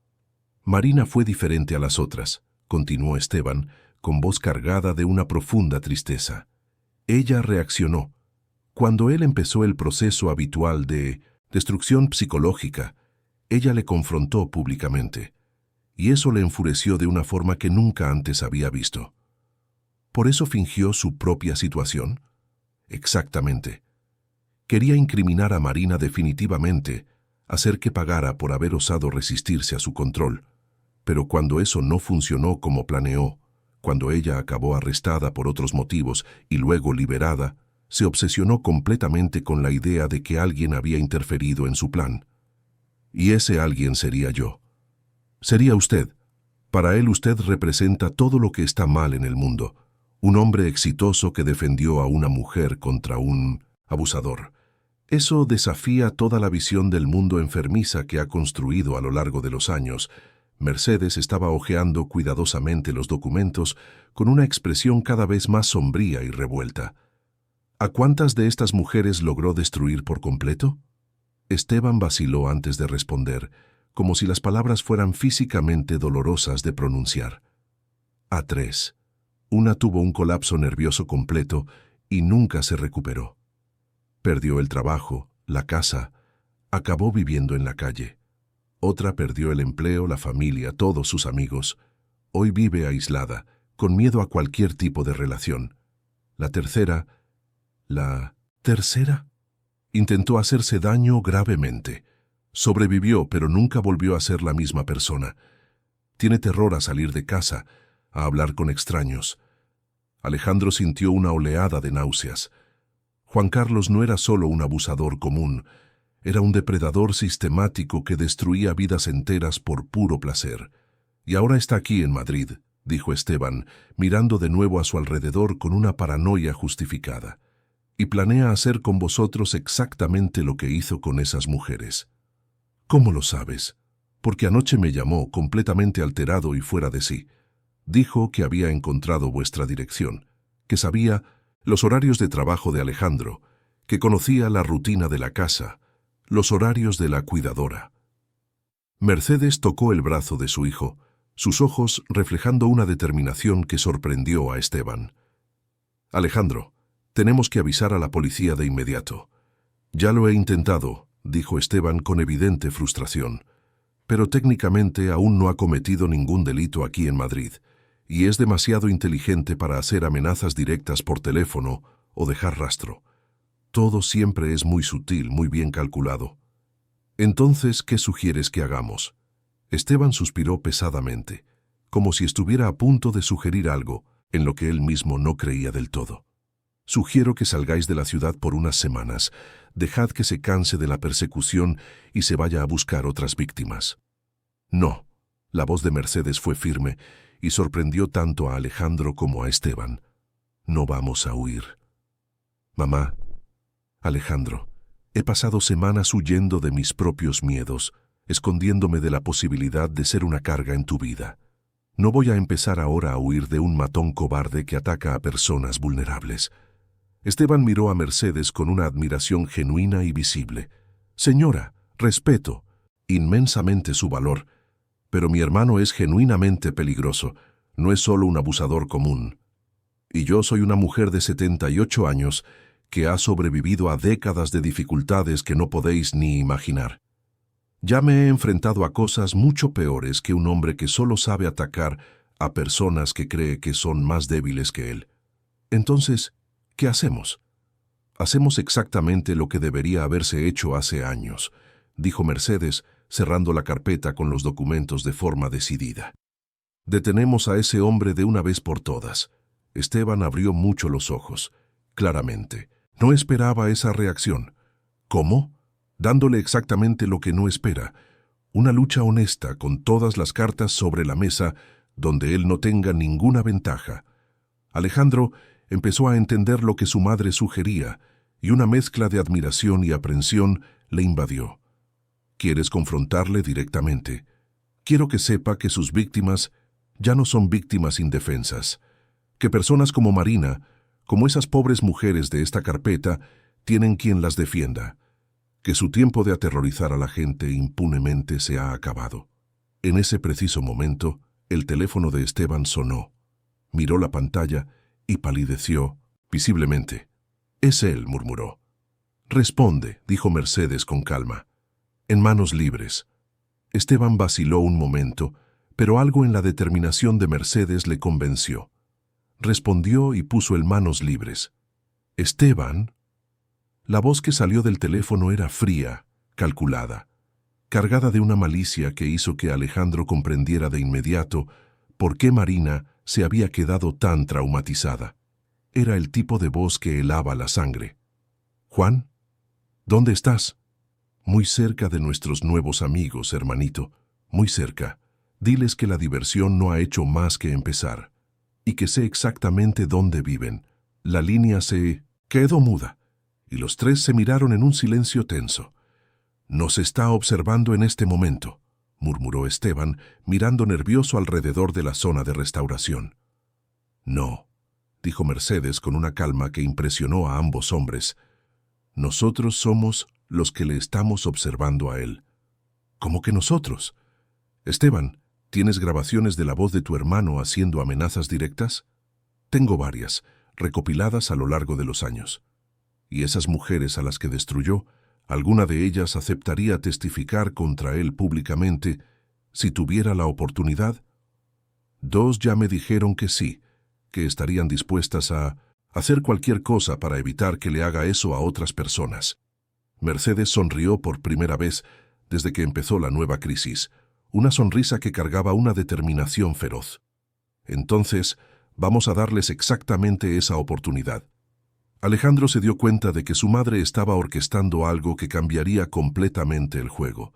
Marina fue diferente a las otras, continuó Esteban, con voz cargada de una profunda tristeza. Ella reaccionó. Cuando él empezó el proceso habitual de destrucción psicológica, ella le confrontó públicamente, y eso le enfureció de una forma que nunca antes había visto. ¿Por eso fingió su propia situación? Exactamente. Quería incriminar a Marina definitivamente, hacer que pagara por haber osado resistirse a su control. Pero cuando eso no funcionó como planeó, cuando ella acabó arrestada por otros motivos y luego liberada, se obsesionó completamente con la idea de que alguien había interferido en su plan. Y ese alguien sería yo. Sería usted. Para él usted representa todo lo que está mal en el mundo. Un hombre exitoso que defendió a una mujer contra un abusador. Eso desafía toda la visión del mundo enfermiza que ha construido a lo largo de los años. Mercedes estaba hojeando cuidadosamente los documentos con una expresión cada vez más sombría y revuelta. ¿A cuántas de estas mujeres logró destruir por completo? Esteban vaciló antes de responder, como si las palabras fueran físicamente dolorosas de pronunciar. A 3. Una tuvo un colapso nervioso completo y nunca se recuperó. Perdió el trabajo, la casa, acabó viviendo en la calle. Otra perdió el empleo, la familia, todos sus amigos. Hoy vive aislada, con miedo a cualquier tipo de relación. La tercera, intentó hacerse daño gravemente. Sobrevivió, pero nunca volvió a ser la misma persona. Tiene terror a salir de casa, a hablar con extraños. Alejandro sintió una oleada de náuseas. Juan Carlos no era solo un abusador común, era un depredador sistemático que destruía vidas enteras por puro placer. Y ahora está aquí en Madrid, dijo Esteban, mirando de nuevo a su alrededor con una paranoia justificada. Y planea hacer con vosotros exactamente lo que hizo con esas mujeres. ¿Cómo lo sabes? Porque anoche me llamó completamente alterado y fuera de sí. Dijo que había encontrado vuestra dirección, que sabía los horarios de trabajo de Alejandro, que conocía la rutina de la casa, los horarios de la cuidadora. Mercedes tocó el brazo de su hijo, sus ojos reflejando una determinación que sorprendió a Esteban. Alejandro, tenemos que avisar a la policía de inmediato. Ya lo he intentado, dijo Esteban con evidente frustración, pero técnicamente aún no ha cometido ningún delito aquí en Madrid, y es demasiado inteligente para hacer amenazas directas por teléfono o dejar rastro. Todo siempre es muy sutil, muy bien calculado. Entonces, ¿qué sugieres que hagamos? Esteban suspiró pesadamente, como si estuviera a punto de sugerir algo en lo que él mismo no creía del todo. Sugiero que salgáis de la ciudad por unas semanas. Dejad que se canse de la persecución y se vaya a buscar otras víctimas. No. La voz de Mercedes fue firme y sorprendió tanto a Alejandro como a Esteban. No vamos a huir. Mamá, Alejandro, he pasado semanas huyendo de mis propios miedos, escondiéndome de la posibilidad de ser una carga en tu vida. No voy a empezar ahora a huir de un matón cobarde que ataca a personas vulnerables. Esteban miró a Mercedes con una admiración genuina y visible. Señora, respeto inmensamente su valor, pero mi hermano es genuinamente peligroso, no es solo un abusador común. Y yo soy una mujer de 78 años que ha sobrevivido a décadas de dificultades que no podéis ni imaginar. Ya me he enfrentado a cosas mucho peores que un hombre que solo sabe atacar a personas que cree que son más débiles que él. Entonces, ¿qué hacemos? Hacemos exactamente lo que debería haberse hecho hace años, dijo Mercedes, cerrando la carpeta con los documentos de forma decidida. Detenemos a ese hombre de una vez por todas. Esteban abrió mucho los ojos. Claramente, no esperaba esa reacción. ¿Cómo? Dándole exactamente lo que no espera. Una lucha honesta con todas las cartas sobre la mesa donde él no tenga ninguna ventaja. Alejandro, empezó a entender lo que su madre sugería, y una mezcla de admiración y aprensión le invadió. ¿Quieres confrontarle directamente? Quiero que sepa que sus víctimas ya no son víctimas indefensas, que personas como Marina, como esas pobres mujeres de esta carpeta, tienen quien las defienda, que su tiempo de aterrorizar a la gente impunemente se ha acabado. En ese preciso momento, el teléfono de Esteban sonó. Miró la pantalla y palideció visiblemente. «Es él», murmuró. «Responde», dijo Mercedes con calma. «En manos libres». Esteban vaciló un momento, pero algo en la determinación de Mercedes le convenció. Respondió y puso el manos libres. «¿Esteban?» La voz que salió del teléfono era fría, calculada, cargada de una malicia que hizo que Alejandro comprendiera de inmediato por qué Marina se había quedado tan traumatizada. Era el tipo de voz que helaba la sangre. «Juan, ¿dónde estás?» «Muy cerca de nuestros nuevos amigos, hermanito, muy cerca. Diles que la diversión no ha hecho más que empezar, y que sé exactamente dónde viven». La línea se quedó muda, y los tres se miraron en un silencio tenso. «Nos está observando en este momento», murmuró Esteban, mirando nervioso alrededor de la zona de restauración. «No», dijo Mercedes con una calma que impresionó a ambos hombres. «Nosotros somos los que le estamos observando a él». «¿Cómo que nosotros?» «Esteban, ¿tienes grabaciones de la voz de tu hermano haciendo amenazas directas?» «Tengo varias, recopiladas a lo largo de los años. Y esas mujeres a las que destruyó, alguna de ellas aceptaría testificar contra él públicamente si tuviera la oportunidad». «2 ya me dijeron que sí, que estarían dispuestas a hacer cualquier cosa para evitar que le haga eso a otras personas». Mercedes sonrió por primera vez desde que empezó la nueva crisis, una sonrisa que cargaba una determinación feroz. «Entonces, vamos a darles exactamente esa oportunidad». Alejandro se dio cuenta de que su madre estaba orquestando algo que cambiaría completamente el juego,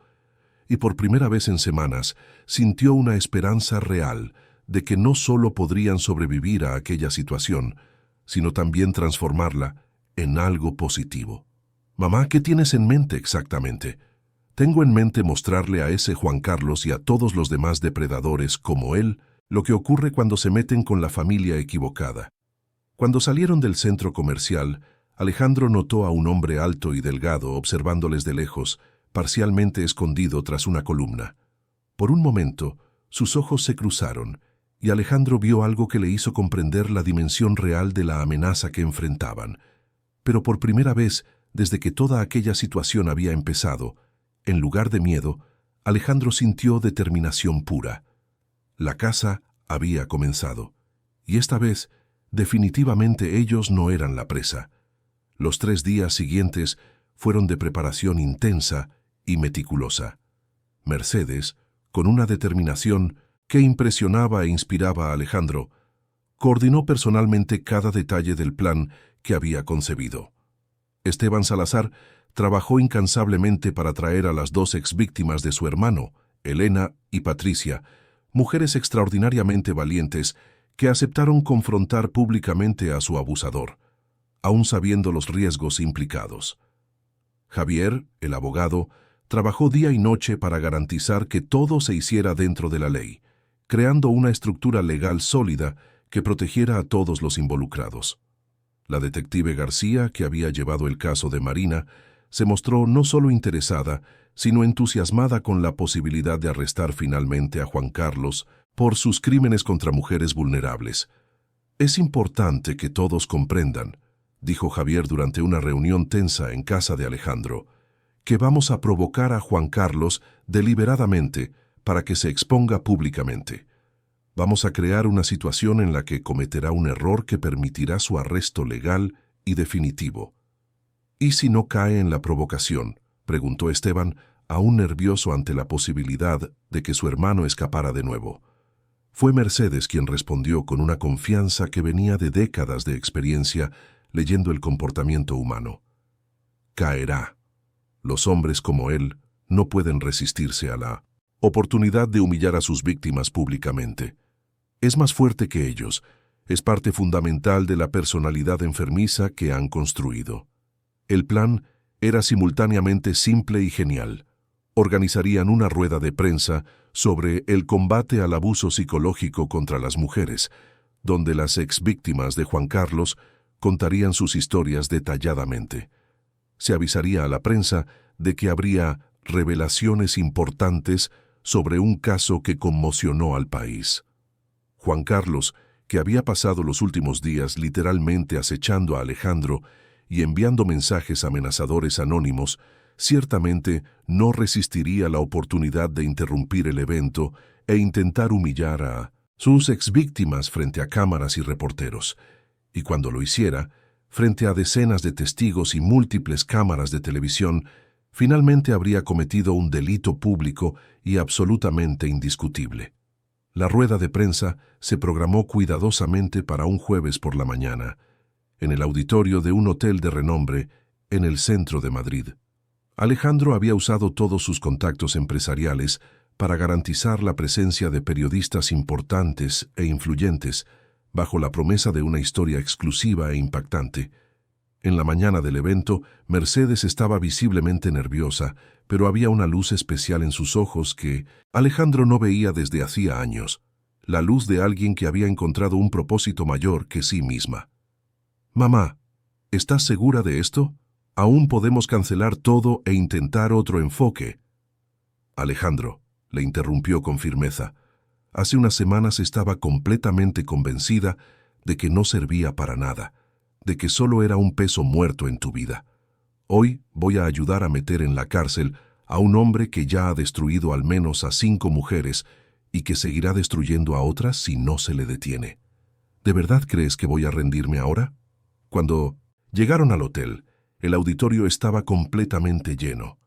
y por primera vez en semanas sintió una esperanza real de que no solo podrían sobrevivir a aquella situación, sino también transformarla en algo positivo. «Mamá, ¿qué tienes en mente exactamente?» «Tengo en mente mostrarle a ese Juan Carlos y a todos los demás depredadores como él lo que ocurre cuando se meten con la familia equivocada». Cuando salieron del centro comercial, Alejandro notó a un hombre alto y delgado observándoles de lejos, parcialmente escondido tras una columna. Por un momento, sus ojos se cruzaron, y Alejandro vio algo que le hizo comprender la dimensión real de la amenaza que enfrentaban. Pero por primera vez, desde que toda aquella situación había empezado, en lugar de miedo, Alejandro sintió determinación pura. La caza había comenzado, y esta vez, definitivamente ellos no eran la presa. Los 3 días siguientes fueron de preparación intensa y meticulosa. Mercedes, con una determinación que impresionaba e inspiraba a Alejandro, coordinó personalmente cada detalle del plan que había concebido. Esteban Salazar trabajó incansablemente para traer a las 2 exvíctimas de su hermano, Elena y Patricia, mujeres extraordinariamente valientes que aceptaron confrontar públicamente a su abusador, aun sabiendo los riesgos implicados. Javier, el abogado, trabajó día y noche para garantizar que todo se hiciera dentro de la ley, creando una estructura legal sólida que protegiera a todos los involucrados. La detective García, que había llevado el caso de Marina, se mostró no solo interesada, sino entusiasmada con la posibilidad de arrestar finalmente a Juan Carlos por sus crímenes contra mujeres vulnerables. «Es importante que todos comprendan», dijo Javier durante una reunión tensa en casa de Alejandro, «que vamos a provocar a Juan Carlos deliberadamente para que se exponga públicamente. Vamos a crear una situación en la que cometerá un error que permitirá su arresto legal y definitivo». «¿Y si no cae en la provocación?», preguntó Esteban, aún nervioso ante la posibilidad de que su hermano escapara de nuevo. Fue Mercedes quien respondió con una confianza que venía de décadas de experiencia leyendo el comportamiento humano. «Caerá. Los hombres como él no pueden resistirse a la oportunidad de humillar a sus víctimas públicamente. Es más fuerte que ellos, Es parte fundamental de la personalidad enfermiza que han construido. El plan era simultáneamente simple y genial. Organizarían una rueda de prensa sobre el combate al abuso psicológico contra las mujeres, donde las exvíctimas de Juan Carlos contarían sus historias detalladamente. Se avisaría a la prensa de que habría revelaciones importantes sobre un caso que conmocionó al país. Juan Carlos, que había pasado los últimos días literalmente acechando a Alejandro y enviando mensajes amenazadores anónimos, ciertamente no resistiría la oportunidad de interrumpir el evento e intentar humillar a sus exvíctimas frente a cámaras y reporteros. Y cuando lo hiciera, frente a decenas de testigos y múltiples cámaras de televisión, finalmente habría cometido un delito público y absolutamente indiscutible. La rueda de prensa se programó cuidadosamente para un jueves por la mañana, en el auditorio de un hotel de renombre en el centro de Madrid. Alejandro había usado todos sus contactos empresariales para garantizar la presencia de periodistas importantes e influyentes, bajo la promesa de una historia exclusiva e impactante. En la mañana del evento, Mercedes estaba visiblemente nerviosa, pero había una luz especial en sus ojos que Alejandro no veía desde hacía años, la luz de alguien que había encontrado un propósito mayor que sí misma. «Mamá, ¿estás segura de esto? Aún podemos cancelar todo e intentar otro enfoque». «Alejandro», le interrumpió con firmeza, «hace unas semanas estaba completamente convencida de que no servía para nada, de que solo era un peso muerto en tu vida. Hoy voy a ayudar a meter en la cárcel a un hombre que ya ha destruido al menos a 5 mujeres y que seguirá destruyendo a otras si no se le detiene. ¿De verdad crees que voy a rendirme ahora?» Cuando llegaron al hotel, el auditorio estaba completamente lleno.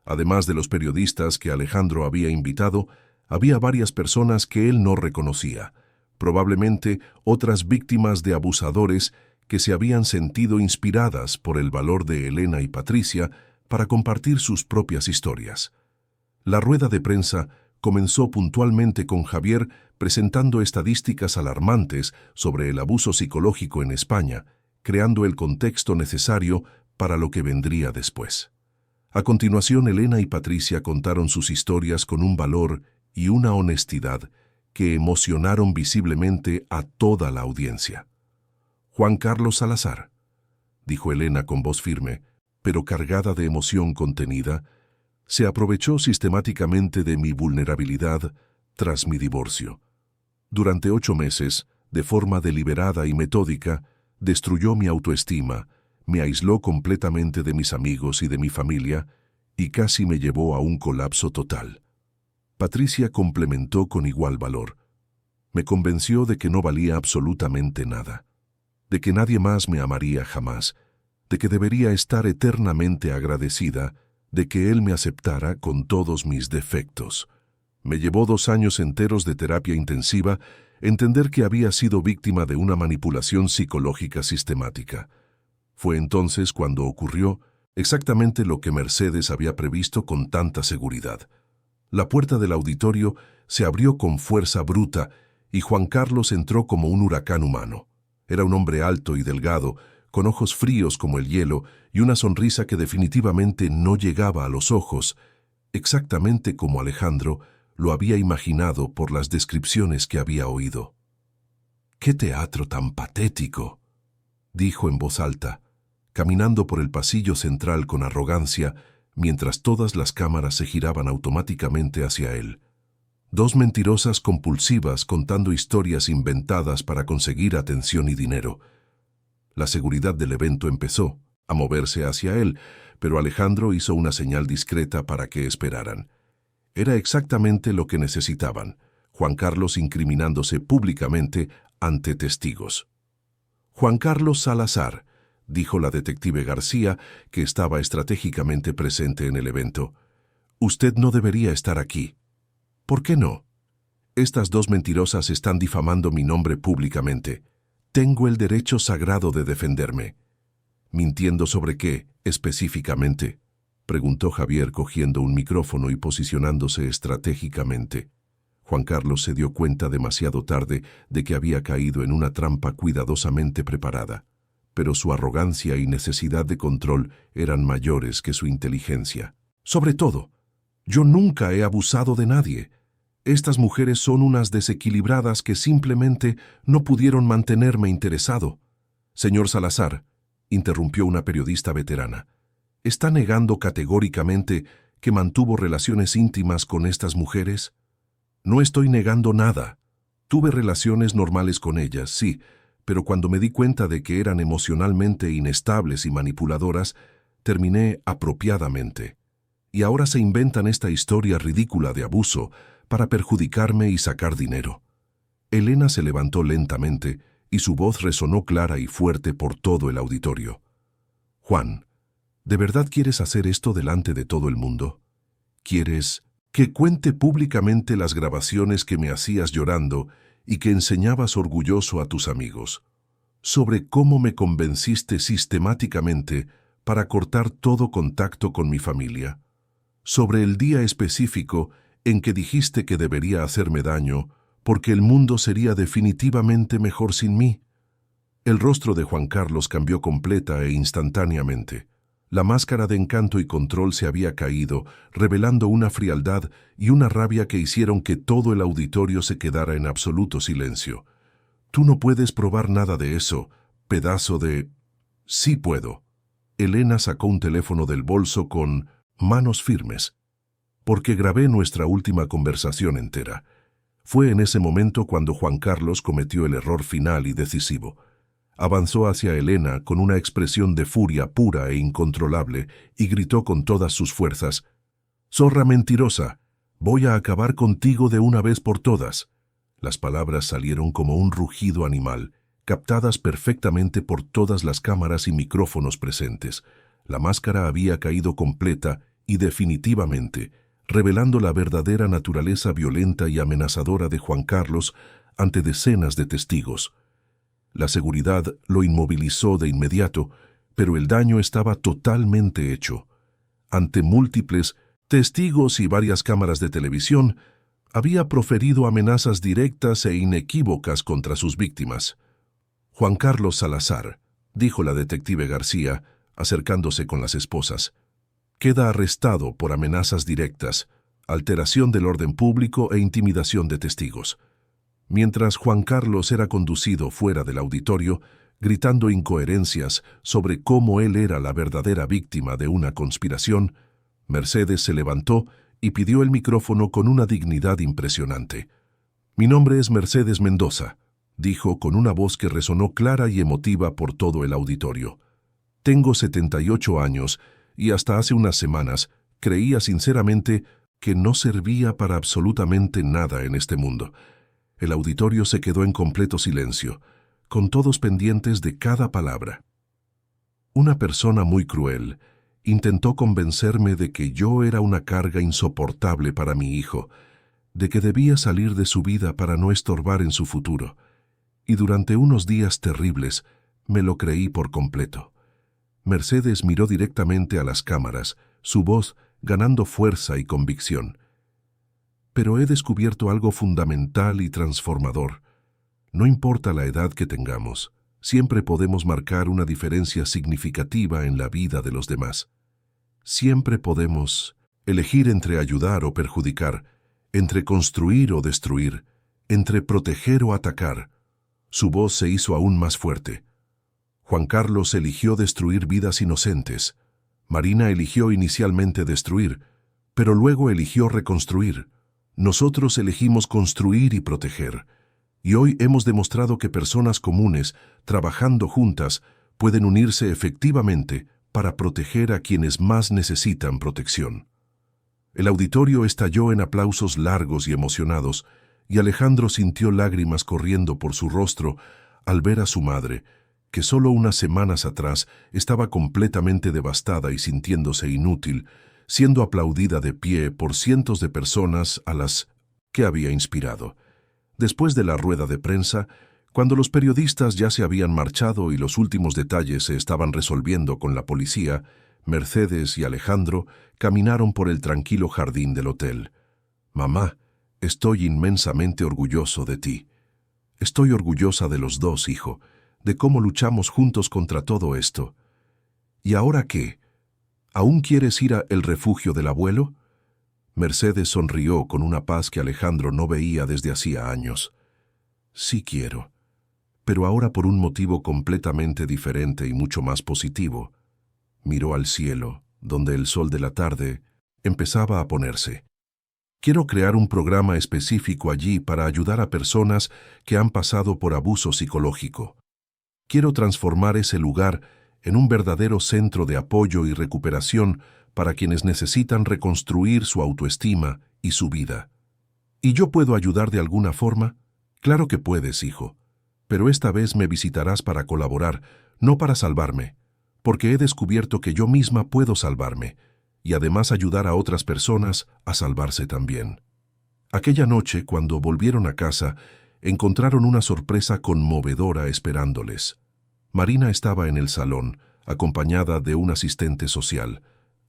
Además de los periodistas que Alejandro había invitado, había varias personas que él no reconocía, probablemente otras víctimas de abusadores que se habían sentido inspiradas por el valor de Elena y Patricia para compartir sus propias historias. La rueda de prensa comenzó puntualmente con Javier presentando estadísticas alarmantes sobre el abuso psicológico en España, creando el contexto necesario para lo que vendría después. A continuación, Elena y Patricia contaron sus historias con un valor y una honestidad que emocionaron visiblemente a toda la audiencia. «Juan Carlos Salazar», dijo Elena con voz firme, pero cargada de emoción contenida, «se aprovechó sistemáticamente de mi vulnerabilidad tras mi divorcio. Durante 8 meses, de forma deliberada y metódica, destruyó mi autoestima, me aisló completamente de mis amigos y de mi familia y casi me llevó a un colapso total». Patricia complementó con igual valor. «Me convenció de que no valía absolutamente nada, de que nadie más me amaría jamás, de que debería estar eternamente agradecida de que él me aceptara con todos mis defectos. Me llevó 2 años enteros de terapia intensiva entender que había sido víctima de una manipulación psicológica sistemática. Fue entonces cuando ocurrió exactamente lo que Mercedes había previsto con tanta seguridad. La puerta del auditorio se abrió con fuerza bruta y Juan Carlos entró como un huracán humano. Era un hombre alto y delgado, con ojos fríos como el hielo y una sonrisa que definitivamente no llegaba a los ojos, exactamente como Alejandro lo había imaginado por las descripciones que había oído. «¡Qué teatro tan patético!», dijo en voz alta, caminando por el pasillo central con arrogancia, mientras todas las cámaras se giraban automáticamente hacia él. 2 mentirosas compulsivas contando historias inventadas para conseguir atención y dinero. La seguridad del evento empezó a moverse hacia él, pero Alejandro hizo una señal discreta para que esperaran. Era exactamente lo que necesitaban, Juan Carlos incriminándose públicamente ante testigos. «Juan Carlos Salazar», dijo la detective García, que estaba estratégicamente presente en el evento, «usted no debería estar aquí». «¿Por qué no? Estas 2 mentirosas están difamando mi nombre públicamente. Tengo el derecho sagrado de defenderme». «¿Mintiendo sobre qué, específicamente?», preguntó Javier cogiendo un micrófono y posicionándose estratégicamente. Juan Carlos se dio cuenta demasiado tarde de que había caído en una trampa cuidadosamente preparada, pero su arrogancia y necesidad de control eran mayores que su inteligencia. Sobre todo, yo nunca he abusado de nadie. Estas mujeres son unas desequilibradas que simplemente no pudieron mantenerme interesado. Señor Salazar, interrumpió una periodista veterana, ¿está negando categóricamente que mantuvo relaciones íntimas con estas mujeres? No estoy negando nada. Tuve relaciones normales con ellas, sí, pero cuando me di cuenta de que eran emocionalmente inestables y manipuladoras, terminé apropiadamente. Y ahora se inventan esta historia ridícula de abuso para perjudicarme y sacar dinero. Elena se levantó lentamente y su voz resonó clara y fuerte por todo el auditorio. Juan, ¿de verdad quieres hacer esto delante de todo el mundo? ¿Quieres que cuente públicamente las grabaciones que me hacías llorando y que enseñabas orgulloso a tus amigos, sobre cómo me convenciste sistemáticamente para cortar todo contacto con mi familia, sobre el día específico en que dijiste que debería hacerme daño porque el mundo sería definitivamente mejor sin mí? El rostro de Juan Carlos cambió completa e instantáneamente. La máscara de encanto y control se había caído, revelando una frialdad y una rabia que hicieron que todo el auditorio se quedara en absoluto silencio. Tú no puedes probar nada de eso, pedazo de... Sí puedo. Elena sacó un teléfono del bolso con manos firmes, porque grabé nuestra última conversación entera. Fue en ese momento cuando Juan Carlos cometió el error final y decisivo. Avanzó hacia Elena con una expresión de furia pura e incontrolable y gritó con todas sus fuerzas: «¡Zorra mentirosa! Voy a acabar contigo de una vez por todas». Las palabras salieron como un rugido animal, captadas perfectamente por todas las cámaras y micrófonos presentes. La máscara había caído completa y definitivamente, revelando la verdadera naturaleza violenta y amenazadora de Juan Carlos ante decenas de testigos. La seguridad lo inmovilizó de inmediato, pero el daño estaba totalmente hecho. Ante múltiples testigos y varias cámaras de televisión, había proferido amenazas directas e inequívocas contra sus víctimas. «Juan Carlos Salazar», dijo la detective García, acercándose con las esposas, «queda arrestado por amenazas directas, alteración del orden público e intimidación de testigos». Mientras Juan Carlos era conducido fuera del auditorio, gritando incoherencias sobre cómo él era la verdadera víctima de una conspiración, Mercedes se levantó y pidió el micrófono con una dignidad impresionante. «Mi nombre es Mercedes Mendoza», dijo con una voz que resonó clara y emotiva por todo el auditorio. «Tengo 78 años y hasta hace unas semanas creía sinceramente que no servía para absolutamente nada en este mundo». El auditorio se quedó en completo silencio, con todos pendientes de cada palabra. Una persona muy cruel intentó convencerme de que yo era una carga insoportable para mi hijo, de que debía salir de su vida para no estorbar en su futuro, y durante unos días terribles me lo creí por completo. Mercedes miró directamente a las cámaras, su voz ganando fuerza y convicción. Pero he descubierto algo fundamental y transformador. No importa la edad que tengamos, siempre podemos marcar una diferencia significativa en la vida de los demás. Siempre podemos elegir entre ayudar o perjudicar, entre construir o destruir, entre proteger o atacar. Su voz se hizo aún más fuerte. Juan Carlos eligió destruir vidas inocentes. Marina eligió inicialmente destruir, pero luego eligió reconstruir. Nosotros elegimos construir y proteger, y hoy hemos demostrado que personas comunes, trabajando juntas, pueden unirse efectivamente para proteger a quienes más necesitan protección. El auditorio estalló en aplausos largos y emocionados, y Alejandro sintió lágrimas corriendo por su rostro al ver a su madre, que solo unas semanas atrás estaba completamente devastada y sintiéndose inútil, siendo aplaudida de pie por cientos de personas a las que había inspirado. Después de la rueda de prensa, cuando los periodistas ya se habían marchado y los últimos detalles se estaban resolviendo con la policía, Mercedes y Alejandro caminaron por el tranquilo jardín del hotel. «Mamá, Estoy inmensamente orgulloso de ti. Estoy orgullosa de los dos, hijo, de cómo luchamos juntos contra todo esto. ¿Y ahora qué? ¿Aún quieres ir a el refugio del abuelo? Mercedes sonrió con una paz que Alejandro no veía desde hacía años. Sí quiero, pero ahora por un motivo completamente diferente y mucho más positivo. Miró al cielo, donde el sol de la tarde empezaba a ponerse. Quiero crear un programa específico allí para ayudar a personas que han pasado por abuso psicológico. Quiero transformar ese lugar en un verdadero centro de apoyo y recuperación para quienes necesitan reconstruir su autoestima y su vida. ¿Y yo puedo ayudar de alguna forma? Claro que puedes, hijo. Pero esta vez me visitarás para colaborar, no para salvarme, porque he descubierto que yo misma puedo salvarme, y además ayudar a otras personas a salvarse también. Aquella noche, cuando volvieron a casa, encontraron una sorpresa conmovedora esperándoles. Marina estaba en el salón, acompañada de un asistente social.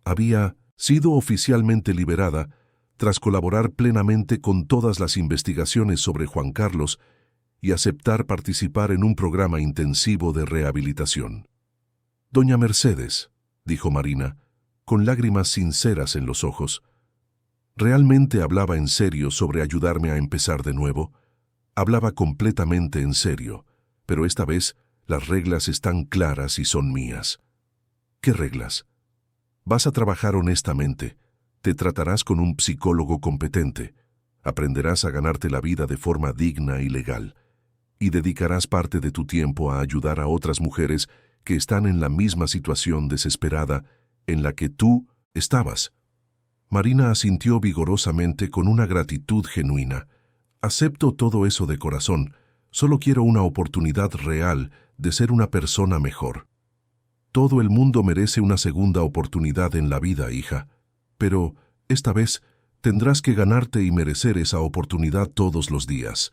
Había sido oficialmente liberada tras colaborar plenamente con todas las investigaciones sobre Juan Carlos y aceptar participar en un programa intensivo de rehabilitación. «Doña Mercedes», dijo Marina, con lágrimas sinceras en los ojos, ¿realmente hablaba en serio sobre ayudarme a empezar de nuevo? Hablaba completamente en serio, pero esta vez las reglas están claras y son mías. ¿Qué reglas? Vas a trabajar honestamente, te tratarás con un psicólogo competente, aprenderás a ganarte la vida de forma digna y legal, y dedicarás parte de tu tiempo a ayudar a otras mujeres que están en la misma situación desesperada en la que tú estabas. Marina asintió vigorosamente con una gratitud genuina. Acepto todo eso de corazón, solo quiero una oportunidad real de ser una persona mejor. Todo el mundo merece una segunda oportunidad en la vida, hija, pero esta vez tendrás que ganarte y merecer esa oportunidad todos los días.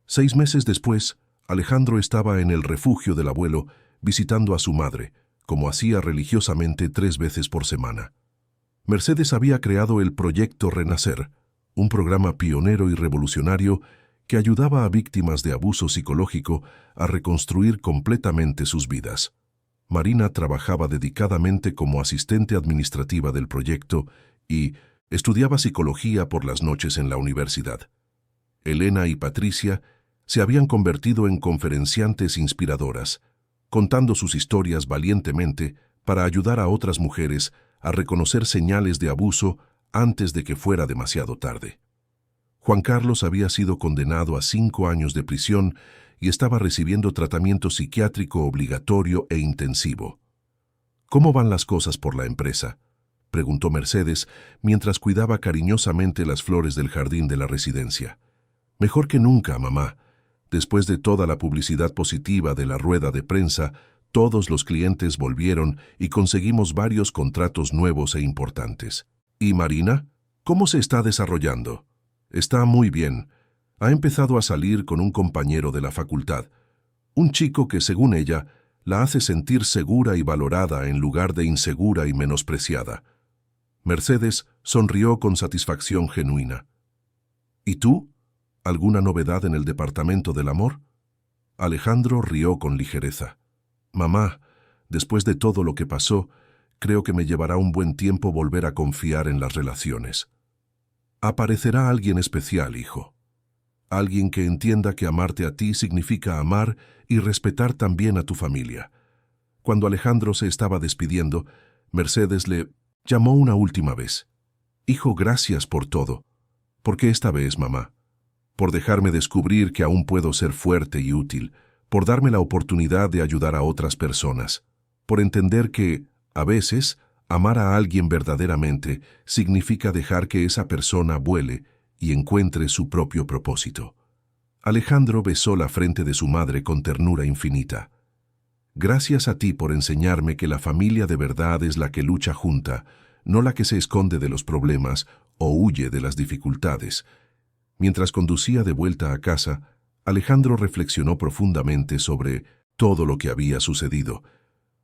6 meses después, Alejandro estaba en el refugio del abuelo visitando a su madre, como hacía religiosamente 3 veces por semana. Mercedes había creado el Proyecto Renacer, un programa pionero y revolucionario que ayudaba a víctimas de abuso psicológico a reconstruir completamente sus vidas. Marina trabajaba dedicadamente como asistente administrativa del proyecto y estudiaba psicología por las noches en la universidad. Elena y Patricia se habían convertido en conferenciantes inspiradoras, contando sus historias valientemente para ayudar a otras mujeres a reconocer señales de abuso antes de que fuera demasiado tarde. Juan Carlos había sido condenado a 5 años de prisión y estaba recibiendo tratamiento psiquiátrico obligatorio e intensivo. «¿Cómo van las cosas por la empresa?», preguntó Mercedes mientras cuidaba cariñosamente las flores del jardín de la residencia. «Mejor que nunca, mamá. Después de toda la publicidad positiva de la rueda de prensa, todos los clientes volvieron y conseguimos varios contratos nuevos e importantes. ¿Y Marina? ¿Cómo se está desarrollando?» «Está muy bien. Ha empezado a salir con un compañero de la facultad, un chico que, según ella, la hace sentir segura y valorada en lugar de insegura y menospreciada». Mercedes sonrió con satisfacción genuina. «¿Y tú? ¿Alguna novedad en el departamento del amor?» Alejandro rió con ligereza. «Mamá, después de todo lo que pasó, creo que me llevará un buen tiempo volver a confiar en las relaciones. Aparecerá alguien especial, hijo. Alguien que entienda que amarte a ti significa amar y respetar también a tu familia». Cuando Alejandro se estaba despidiendo, Mercedes le llamó una última vez. «Hijo, gracias por todo». «¿Por qué esta vez, mamá?» «Por dejarme descubrir que aún puedo ser fuerte y útil, por darme la oportunidad de ayudar a otras personas, por entender que, a veces, amar a alguien verdaderamente significa dejar que esa persona vuele y encuentre su propio propósito». Alejandro besó la frente de su madre con ternura infinita. «Gracias a ti por enseñarme que la familia de verdad es la que lucha junta, no la que se esconde de los problemas o huye de las dificultades». Mientras conducía de vuelta a casa, Alejandro reflexionó profundamente sobre todo lo que había sucedido.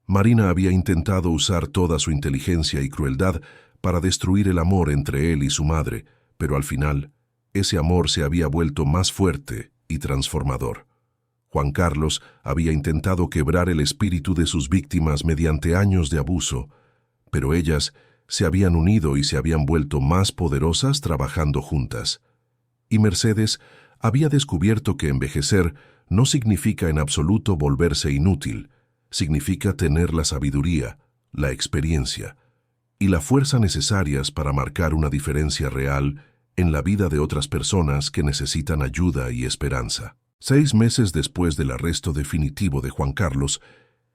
Marina había intentado usar toda su inteligencia y crueldad para destruir el amor entre él y su madre, pero al final, ese amor se había vuelto más fuerte y transformador. Juan Carlos había intentado quebrar el espíritu de sus víctimas mediante años de abuso, pero ellas se habían unido y se habían vuelto más poderosas trabajando juntas. Y Mercedes había descubierto que envejecer no significa en absoluto volverse inútil, significa tener la sabiduría, la experiencia y la fuerza necesarias para marcar una diferencia real en la vida de otras personas que necesitan ayuda y esperanza. 6 meses después del arresto definitivo de Juan Carlos,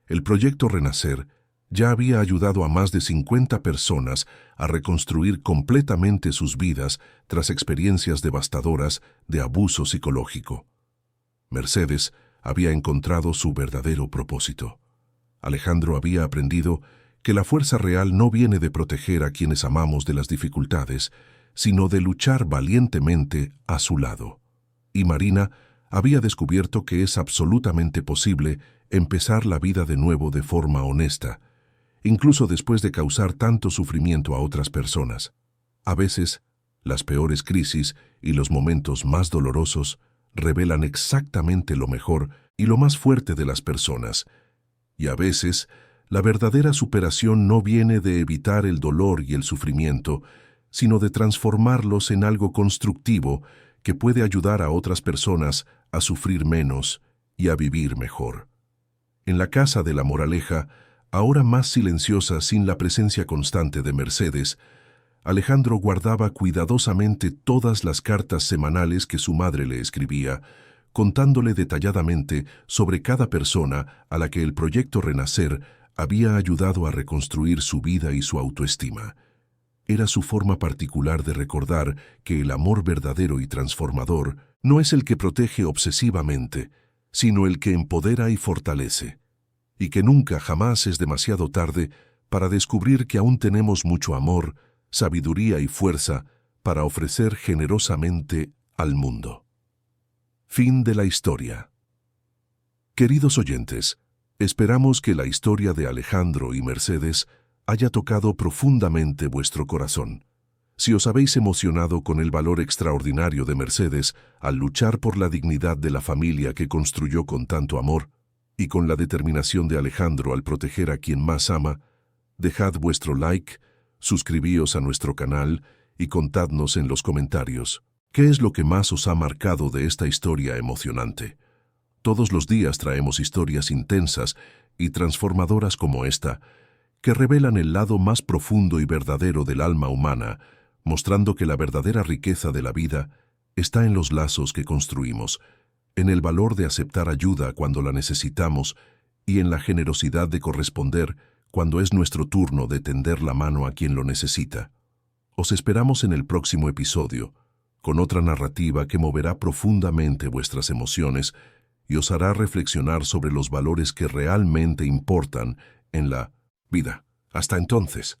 el proyecto Renacer ya había ayudado a más de 50 personas a reconstruir completamente sus vidas tras experiencias devastadoras de abuso psicológico. Mercedes había encontrado su verdadero propósito. Alejandro había aprendido que la fuerza real no viene de proteger a quienes amamos de las dificultades, sino de luchar valientemente a su lado. Y Marina había descubierto que es absolutamente posible empezar la vida de nuevo de forma honesta, incluso después de causar tanto sufrimiento a otras personas. A veces, las peores crisis y los momentos más dolorosos revelan exactamente lo mejor y lo más fuerte de las personas, y a veces, la verdadera superación no viene de evitar el dolor y el sufrimiento, sino de transformarlos en algo constructivo que puede ayudar a otras personas a sufrir menos y a vivir mejor. En la casa de la moraleja, ahora más silenciosa sin la presencia constante de Mercedes, Alejandro guardaba cuidadosamente todas las cartas semanales que su madre le escribía, contándole detalladamente sobre cada persona a la que el proyecto Renacer había ayudado a reconstruir su vida y su autoestima. Era su forma particular de recordar que el amor verdadero y transformador no es el que protege obsesivamente, sino el que empodera y fortalece, y que nunca jamás es demasiado tarde para descubrir que aún tenemos mucho amor, sabiduría y fuerza para ofrecer generosamente al mundo. Fin de la historia. Queridos oyentes, esperamos que la historia de Alejandro y Mercedes haya tocado profundamente vuestro corazón. Si os habéis emocionado con el valor extraordinario de Mercedes al luchar por la dignidad de la familia que construyó con tanto amor, y con la determinación de Alejandro al proteger a quien más ama, dejad vuestro like, suscribíos a nuestro canal y contadnos en los comentarios qué es lo que más os ha marcado de esta historia emocionante. Todos los días traemos historias intensas y transformadoras como esta, que revelan el lado más profundo y verdadero del alma humana, mostrando que la verdadera riqueza de la vida está en los lazos que construimos, en el valor de aceptar ayuda cuando la necesitamos y en la generosidad de corresponder cuando es nuestro turno de tender la mano a quien lo necesita. Os esperamos en el próximo episodio, con otra narrativa que moverá profundamente vuestras emociones y os hará reflexionar sobre los valores que realmente importan en la vida. Hasta entonces.